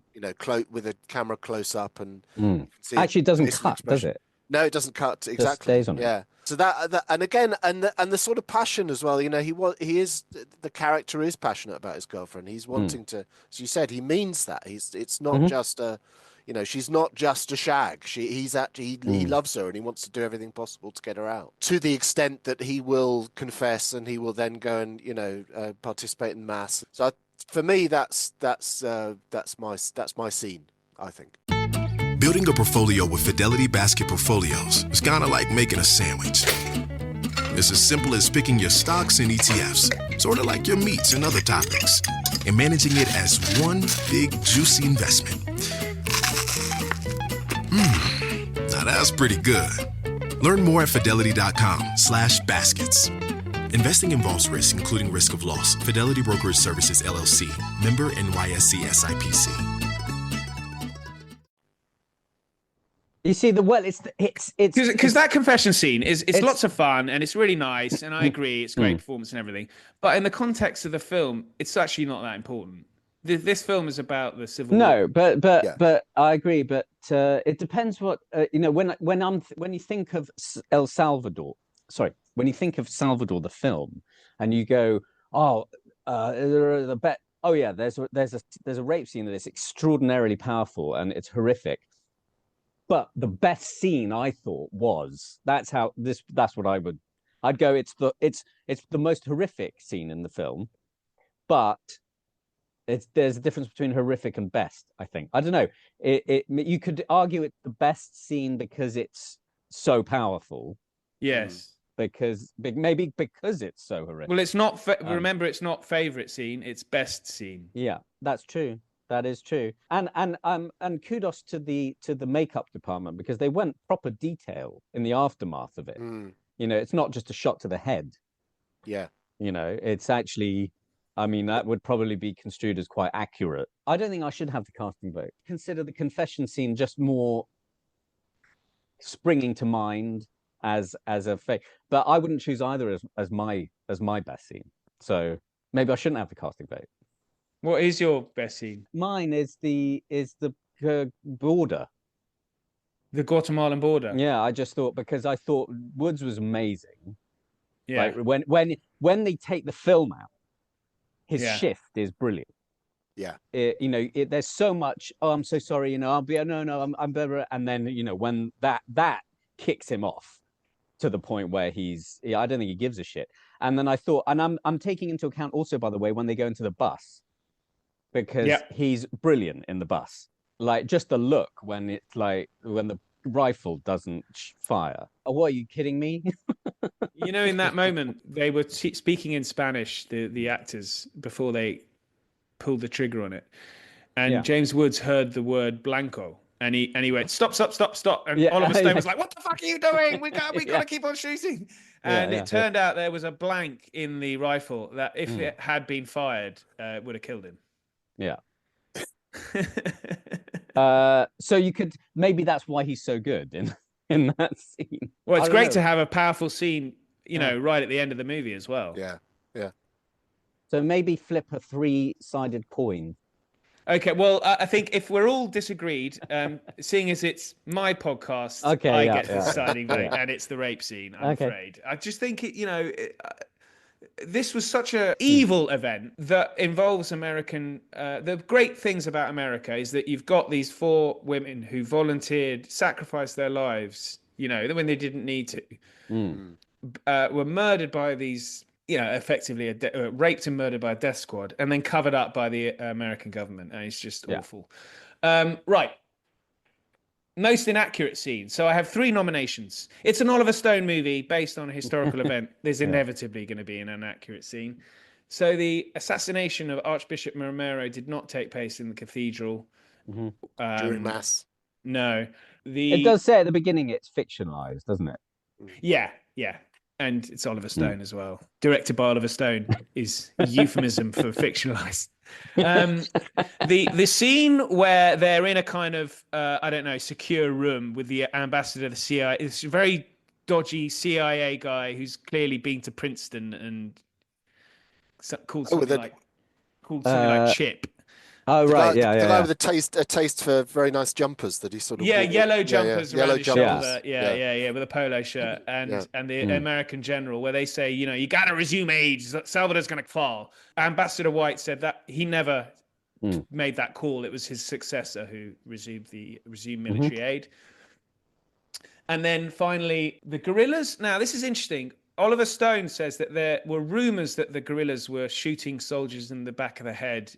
Speaker 12: with a camera close up, and you can see
Speaker 11: actually it doesn't cut, does it?
Speaker 12: No, it doesn't cut. Exactly.
Speaker 11: Just stays on it.
Speaker 12: Yeah. So that and again, and the sort of passion as well. You know, the character is passionate about his girlfriend. He's wanting to, as you said, he means that. It's not just a, you know, she's not just a shag. He loves her and he wants to do everything possible to get her out. To the extent that he will confess and he will then go and, you know, participate in mass. So for me, that's my scene, I think.
Speaker 13: Building a portfolio with Fidelity Basket Portfolios is kind of like making a sandwich. It's as simple as picking your stocks and ETFs, sort of like your meats and other toppings, and managing it as one big, juicy investment. Now that's pretty good. Learn more at fidelity.com/baskets. Investing involves risk, including risk of loss. Fidelity Brokerage Services, LLC. Member NYSE SIPC.
Speaker 11: You see, it's
Speaker 10: because that confession scene is lots of fun and it's really nice, and I agree, it's great performance and everything. But in the context of the film, it's actually not that important. This film is about the Civil War.
Speaker 11: No, but I agree. But it depends what you know. When you think of El Salvador, when you think of Salvador the film, and you go, there's a rape scene that is extraordinarily powerful and it's horrific. But the best scene I thought was I'd go. It's the most horrific scene in the film, but there's a difference between horrific and best. I think, I don't know. You could argue it's the best scene because it's so powerful.
Speaker 10: Yes.
Speaker 11: Maybe because it's so horrific.
Speaker 10: Well, it's not. Remember, it's not favorite scene; it's best scene.
Speaker 11: Yeah, that's true. That is true. And kudos to the makeup department, because they went proper detail in the aftermath of it. You know, it's not just a shot to the head.
Speaker 12: Yeah.
Speaker 11: You know, it's actually, I mean, that would probably be construed as quite accurate. I don't think I should have the casting vote. Consider the confession scene just more springing to mind as a fake, but I wouldn't choose either as my best scene. So maybe I shouldn't have the casting vote.
Speaker 10: What is your best scene?
Speaker 11: Mine is the border,
Speaker 10: the Guatemalan border.
Speaker 11: Yeah, I just thought, because I thought Woods was amazing.
Speaker 10: Yeah.
Speaker 11: Like when they take the film out, his shift is brilliant.
Speaker 12: Yeah.
Speaker 11: There's so much. Oh, I'm so sorry. You know, I'm better. And then when that kicks him off to the point where I don't think he gives a shit. And then I thought, and I'm taking into account also, by the way, when they go into the bus. Because he's brilliant in the bus. Like, just the look when it's like, when the rifle doesn't fire. Oh, what, are you kidding me?
Speaker 10: In that moment, they were speaking in Spanish, the actors, before they pulled the trigger on it. And James Woods heard the word blanco. And he went, stop. And Oliver Stone was like, what the fuck are you doing? We got to keep on shooting. And it turned out there was a blank in the rifle that if it had been fired, would have killed him.
Speaker 11: Yeah. So you could, maybe that's why he's so good in that scene.
Speaker 10: Well, it's great to have a powerful scene, right at the end of the movie as well.
Speaker 12: Yeah.
Speaker 11: So maybe flip a 3-sided coin.
Speaker 10: Okay, well, I think if we're all disagreed, seeing as it's my podcast, I get the deciding vote, and it's the rape scene, I'm afraid. I just think this was such an evil event that involves American. The great things about America is that you've got these 4 women who volunteered, sacrificed their lives, when they didn't need to, were murdered by these, effectively raped and murdered by a death squad, and then covered up by the American government. And it's just awful. Right. Most inaccurate scene. So I have 3 nominations. It's an Oliver Stone movie based on a historical event. There's inevitably going to be an inaccurate scene. So the assassination of Archbishop Romero did not take place in the cathedral.
Speaker 12: During Mass.
Speaker 10: No.
Speaker 11: It does say at the beginning it's fictionalized, doesn't it?
Speaker 10: Yeah. And it's Oliver Stone as well. Directed by Oliver Stone is a euphemism for fictionalized. The scene where they're in a kind of I don't know, secure room with the ambassador of the CIA, it's a very dodgy CIA guy who's clearly been to Princeton and called something like Chip.
Speaker 11: Oh, right,
Speaker 12: The guy with a taste for very nice jumpers that he sort of
Speaker 10: yellow jumpers around his shoulder, with a polo shirt, and the American general, where they say, you got to resume aid, Salvador's going to fall. Ambassador White said that he never made that call. It was his successor who resumed military aid. And then finally, the guerrillas. Now, this is interesting. Oliver Stone says that there were rumors that the guerrillas were shooting soldiers in the back of the head,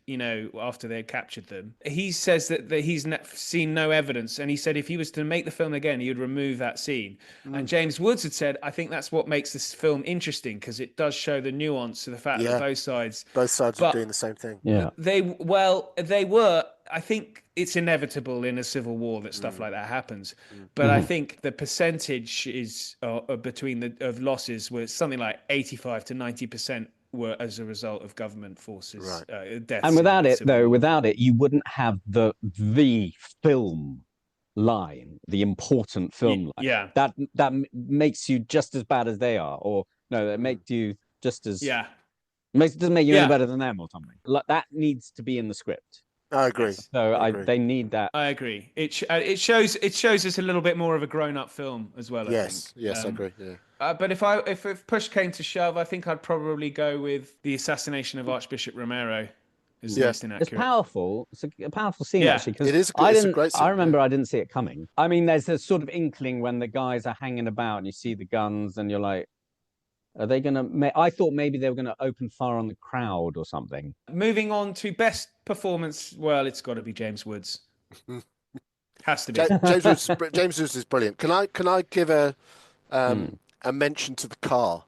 Speaker 10: after they had captured them. He says that he's seen no evidence. And he said if he was to make the film again, he would remove that scene. And James Woods had said, I think that's what makes this film interesting, because it does show the nuance of the fact that both sides
Speaker 12: were doing the same thing.
Speaker 10: Yeah. They were, I think it's inevitable in a civil war that stuff like that happens. But I think the percentage is of losses was something like 85 to 90% were as a result of government forces. Deaths.
Speaker 11: And without it, you wouldn't have the film line, the important film line.
Speaker 10: Yeah.
Speaker 11: That makes you just as bad as they are, or no, that makes you just as doesn't make you any better than them or something. Like that needs to be in the script.
Speaker 12: I agree.
Speaker 11: So they need that.
Speaker 10: I agree. It shows us a little bit more of a grown-up film as well.
Speaker 12: Yes, I agree. Yeah.
Speaker 10: But if push came to shove, I think I'd probably go with the assassination of Archbishop Romero as the most inaccurate.
Speaker 11: It's powerful. It's a powerful scene actually. Because
Speaker 12: it is. It's a great scene.
Speaker 11: I remember I didn't see it coming. I mean, there's a sort of inkling when the guys are hanging about and you see the guns and you're like, are they going to... I thought maybe they were going to open fire on the crowd or something.
Speaker 10: Moving on to best performance, well, it's got to be James Woods. Has to be.
Speaker 12: James Woods is brilliant. Can I give a mention to the car?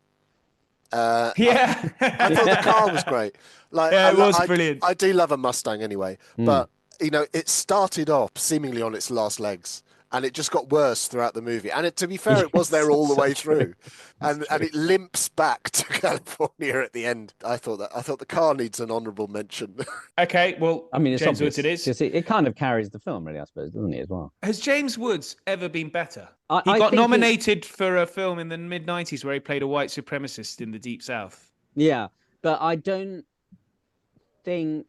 Speaker 12: I thought the car was great.
Speaker 10: It was brilliant.
Speaker 12: I do love a Mustang anyway, but it started off seemingly on its last legs. And it just got worse throughout the movie. And to be fair, it was there all the way through. And it limps back to California at the end. I thought the car needs an honourable mention.
Speaker 10: Okay, well,
Speaker 11: I mean, it's
Speaker 10: James
Speaker 11: obvious.
Speaker 10: Woods it is.
Speaker 11: It kind of carries the film, really, I suppose, doesn't it, as well?
Speaker 10: Has James Woods ever been better? He got nominated for a film in the mid-90s where he played a white supremacist in the Deep South.
Speaker 11: Yeah, but I don't think...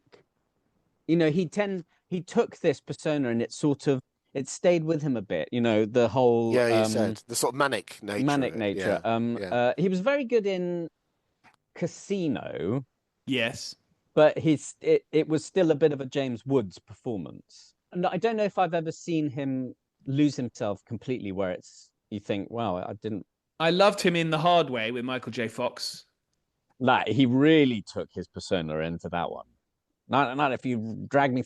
Speaker 11: he took this persona and it stayed with him a bit, the whole...
Speaker 12: Yeah, he said. The sort of manic nature.
Speaker 11: He was very good in Casino.
Speaker 10: Yes.
Speaker 11: But it was still a bit of a James Woods performance. And I don't know if I've ever seen him lose himself completely where you think, wow, I didn't...
Speaker 10: I loved him in The Hard Way with Michael J. Fox.
Speaker 11: He really took his persona into that one. Not if you drag me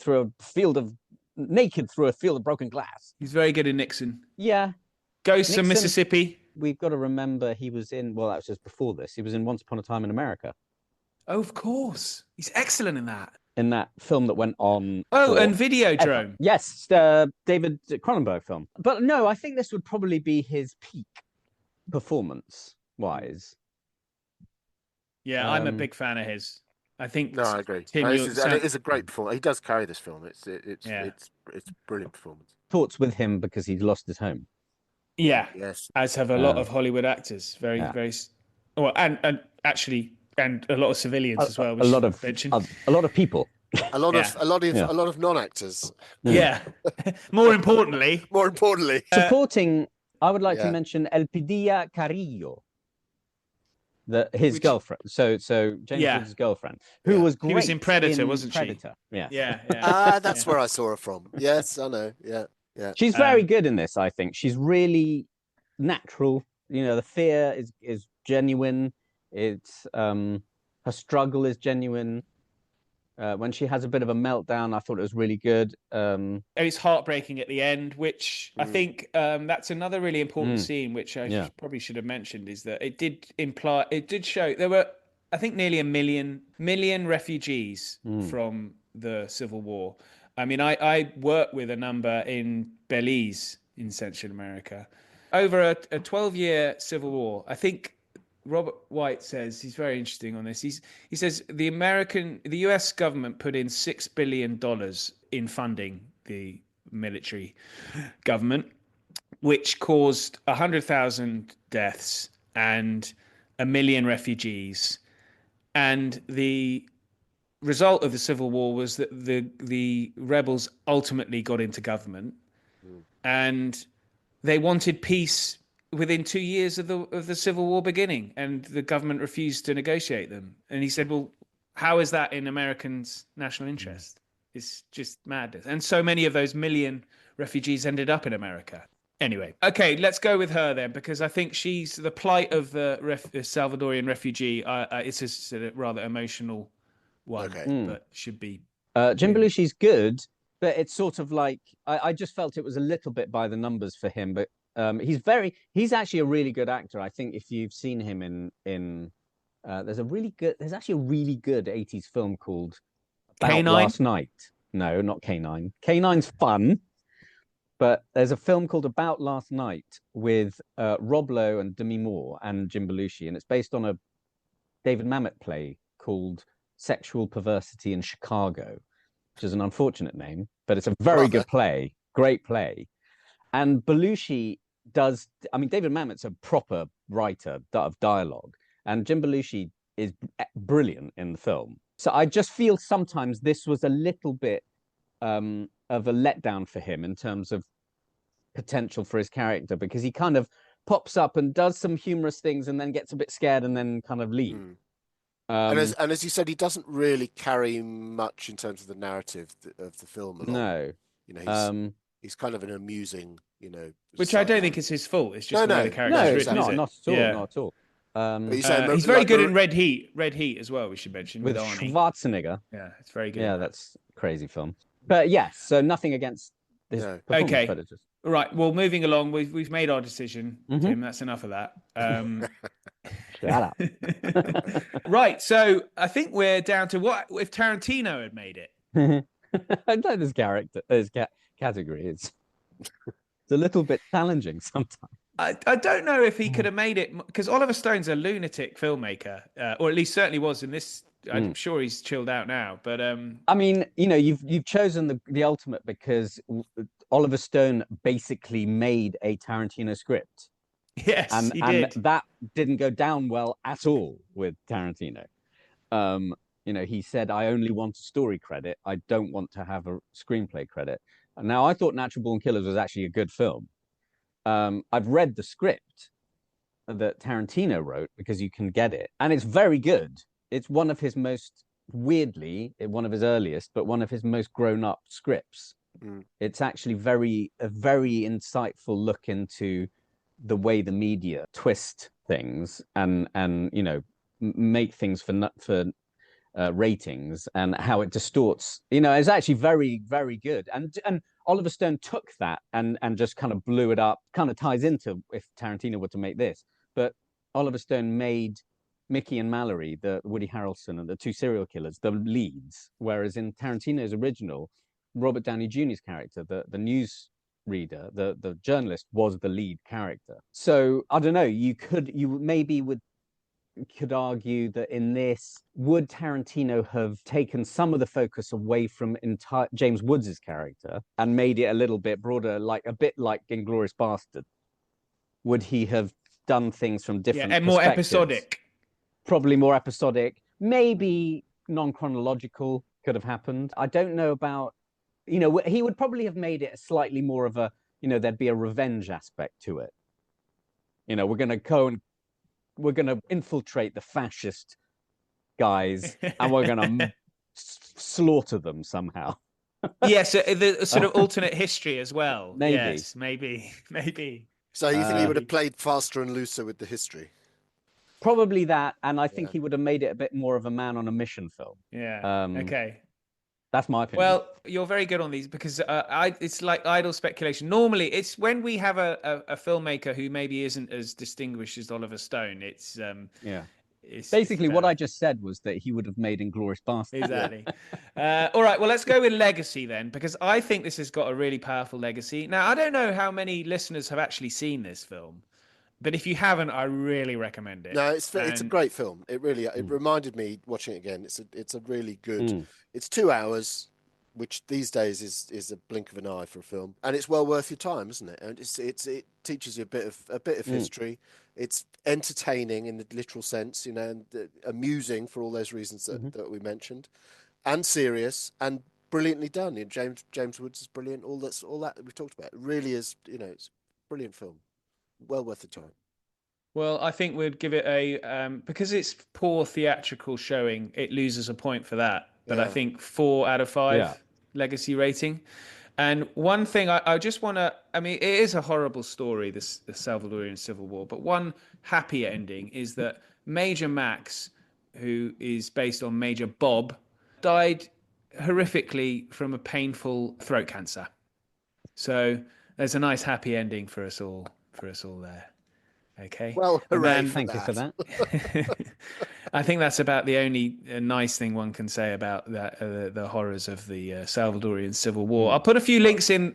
Speaker 11: naked through a field of broken glass.
Speaker 10: He's very good in Nixon.
Speaker 11: Yeah.
Speaker 10: Ghosts of Mississippi.
Speaker 11: We've got to remember he was in, well, that was just before this. He was in Once Upon a Time in America.
Speaker 10: Oh, of course. He's excellent in that.
Speaker 11: In that film that went on...
Speaker 10: Oh, and Videodrome.
Speaker 11: Yes, David Cronenberg film. But no, I think this would probably be his peak performance-wise.
Speaker 10: Yeah, I'm a big fan of his. I think.
Speaker 12: No, I agree. It is a great performance. He does carry this film. It's brilliant performance.
Speaker 11: Thoughts with him because he's lost his home.
Speaker 10: Yeah.
Speaker 12: Yes.
Speaker 10: As have a lot of Hollywood actors. Very. Well, and a lot of civilians as well.
Speaker 11: A lot of people.
Speaker 12: A lot of non-actors.
Speaker 10: Yeah. More importantly.
Speaker 11: Supporting. I would like to mention Elpidia Carrillo. His girlfriend, so James Woods' girlfriend, who was great.
Speaker 10: He was in Predator, wasn't
Speaker 11: Predator.
Speaker 10: she?
Speaker 11: Yeah.
Speaker 12: That's where I saw her from. Yes, I know. Yeah.
Speaker 11: She's very good in this. I think she's really natural. The fear is genuine. It's her struggle is genuine. When she has a bit of a meltdown, I thought it was really good.
Speaker 10: It's heartbreaking at the end, which I think that's another really important scene, which I probably should have mentioned, is that it did show there were, I think, nearly a million refugees from the Civil War. I mean, I work with a number in Belize in Central America. Over a 12-year Civil War, I think Robert White says, he's very interesting on this. He says the US government put in $6 billion in funding the military government, which caused 100,000 deaths and 1 million refugees. And the result of the Civil War was that the rebels ultimately got into government, and they wanted peace within 2 years of the Civil War beginning, and the government refused to negotiate them. And he said, well, how is that in Americans' national interest? It's just madness. And so many of those million refugees ended up in America. Anyway, okay, let's go with her then, because I think she's the plight of the Salvadorian refugee. It's a rather emotional one, but should be.
Speaker 11: Jim Belushi's good, but it's sort of like, I just felt it was a little bit by the numbers for him, but he's actually a really good actor. I think if you've seen him in there's actually a really good 80s film called About
Speaker 10: K9?
Speaker 11: Last Night. No, not K9. K9's fun, but there's a film called About Last Night with Rob Lowe and Demi Moore and Jim Belushi, and it's based on a David Mamet play called Sexual Perversity in Chicago, which is an unfortunate name, but it's a very good play, great play. And Belushi David Mamet's a proper writer of dialogue, and Jim Belushi is brilliant in the film. So I just feel sometimes this was a little bit of a letdown for him in terms of potential for his character, because he kind of pops up and does some humorous things and then gets a bit scared and then kind of leaves.
Speaker 12: And as you said, he doesn't really carry much in terms of the narrative of the film along.
Speaker 11: No.
Speaker 12: He's kind of an amusing,
Speaker 10: which I don't think is his fault. It's just the way the character is written.
Speaker 11: Not at all.
Speaker 10: He's very good in Red Heat. Red Heat as well, we should mention, with Arnie
Speaker 11: Schwarzenegger.
Speaker 10: Yeah, it's very good.
Speaker 11: Yeah, that's a crazy film. But yes, so nothing against this performance.
Speaker 10: Okay.
Speaker 11: But just...
Speaker 10: Right. Well, moving along, we've made our decision, Tim. That's enough of that.
Speaker 11: Shut up.
Speaker 10: Right. So I think we're down to what if Tarantino had made it.
Speaker 11: I like this category. It's a little bit challenging sometimes.
Speaker 10: I don't know if he could have made it, because Oliver Stone's a lunatic filmmaker, or at least certainly was in this. I'm sure he's chilled out now, but
Speaker 11: I mean, you've chosen the ultimate, because Oliver Stone basically made a Tarantino script.
Speaker 10: Yes, he did.
Speaker 11: And that didn't go down well at all with Tarantino. He said, I only want a story credit. I don't want to have a screenplay credit. Now, I thought Natural Born Killers was actually a good film. I've read the script that Tarantino wrote, because you can get it, and it's very good. It's one of his one of his earliest, but one of his most grown-up scripts. It's actually a very insightful look into the way the media twist things and make things for ratings, and how it distorts. It's actually very, very good. And Oliver Stone took that and just kind of blew it up. Kind of ties into if Tarantino were to make this, but Oliver Stone made Mickey and Mallory, the Woody Harrelson and the two serial killers, the leads, whereas in Tarantino's original, Robert Downey Jr.'s character, the news reader, the journalist, was the lead character. So I don't know. You could argue that in this, would Tarantino have taken some of the focus away from James Woods' character and made it a little bit broader, a bit like Inglourious Bastard? Would he have done things from different
Speaker 10: and more episodic?
Speaker 11: Probably more episodic. Maybe non-chronological could have happened. I don't know about, he would probably have made it slightly more of a, there'd be a revenge aspect to it. We're going to go and we're going to infiltrate the fascist guys and we're going to slaughter them somehow.
Speaker 10: Yes, the sort of alternate history as well.
Speaker 11: Maybe.
Speaker 10: Yes, maybe.
Speaker 12: So you think he would have played faster and looser with the history?
Speaker 11: Probably that, and I think he would have made it a bit more of a man on a mission film.
Speaker 10: Yeah. Okay.
Speaker 11: That's my opinion.
Speaker 10: Well, you're very good on these because it's like idle speculation. Normally, it's when we have a filmmaker who maybe isn't as distinguished as Oliver Stone. It's
Speaker 11: Basically, what I just said was that he would have made Inglourious Basterds.
Speaker 10: Exactly. All right, well, let's go with legacy then, because I think this has got a really powerful legacy. Now, I don't know how many listeners have actually seen this film, but if you haven't, I really recommend it.
Speaker 12: No, it's a great film. It really it reminded me watching it again. It's a really good. It's 2 hours, which these days is a blink of an eye for a film, and it's well worth your time, isn't it? And it teaches you a bit of history. It's entertaining in the literal sense, and amusing for all those reasons that we mentioned, and serious and brilliantly done. James Woods is brilliant. All that we've talked about. It really is. It's a brilliant film. Well worth the time.
Speaker 10: Well, I think we'd give it a because it's poor theatrical showing. It loses a point for that, but I think 4 out of 5 legacy rating. And one thing I just want to, I mean, it is a horrible story, the Salvadorian Civil War, but one happy ending is that Major Max, who is based on Major Bob, died horrifically from a painful throat cancer. So there's a nice happy ending for us all there. Okay.
Speaker 12: Well, hooray!
Speaker 11: Thank you for that.
Speaker 10: I think that's about the only nice thing one can say about that, the horrors of the Salvadorian Civil War. I'll put a few links in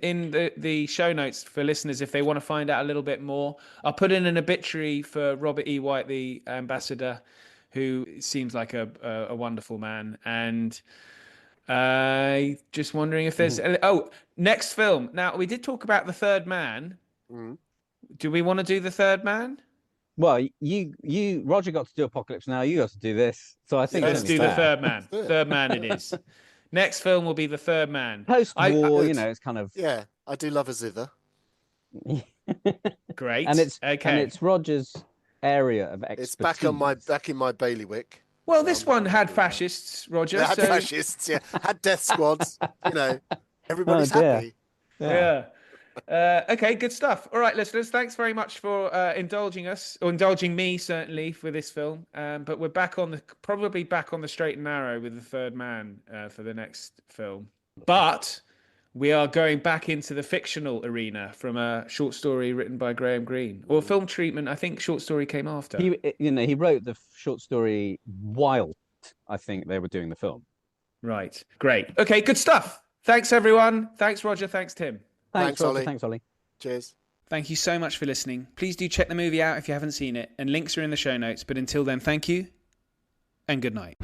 Speaker 10: the show notes for listeners if they want to find out a little bit more. I'll put in an obituary for Robert E. White, the ambassador, who seems like a wonderful man. And just wondering if there's... next film. Now, we did talk about The Third Man. Do we want to do The Third Man?
Speaker 11: Well, Roger got to do Apocalypse Now. You got to do this. So I think
Speaker 10: let's do The Third Man. Third Man it is. Next film will be The Third Man.
Speaker 11: Post-war, it's kind of...
Speaker 12: Yeah, I do love a zither.
Speaker 10: Great.
Speaker 11: And it's Roger's area of expertise.
Speaker 12: It's back in my bailiwick.
Speaker 10: Well, this one had fascists, Roger.
Speaker 12: Had fascists, yeah. Had death squads. Everybody's happy.
Speaker 10: Yeah. Okay, good stuff. All right, listeners, thanks very much for indulging us, or indulging me certainly for this film. But we're probably back on the straight and narrow with The Third Man for the next film. But we are going back into the fictional arena from a short story written by Graham Greene, or film treatment. I think short story came after.
Speaker 11: He wrote the short story while I think they were doing the film.
Speaker 10: Right. Great. Okay, good stuff. Thanks everyone. Thanks Roger. Thanks Tim.
Speaker 12: Thanks, Ollie.
Speaker 11: Thanks, Ollie.
Speaker 12: Cheers.
Speaker 10: Thank you so much for listening. Please do check the movie out if you haven't seen it, and links are in the show notes. But until then, thank you and good night.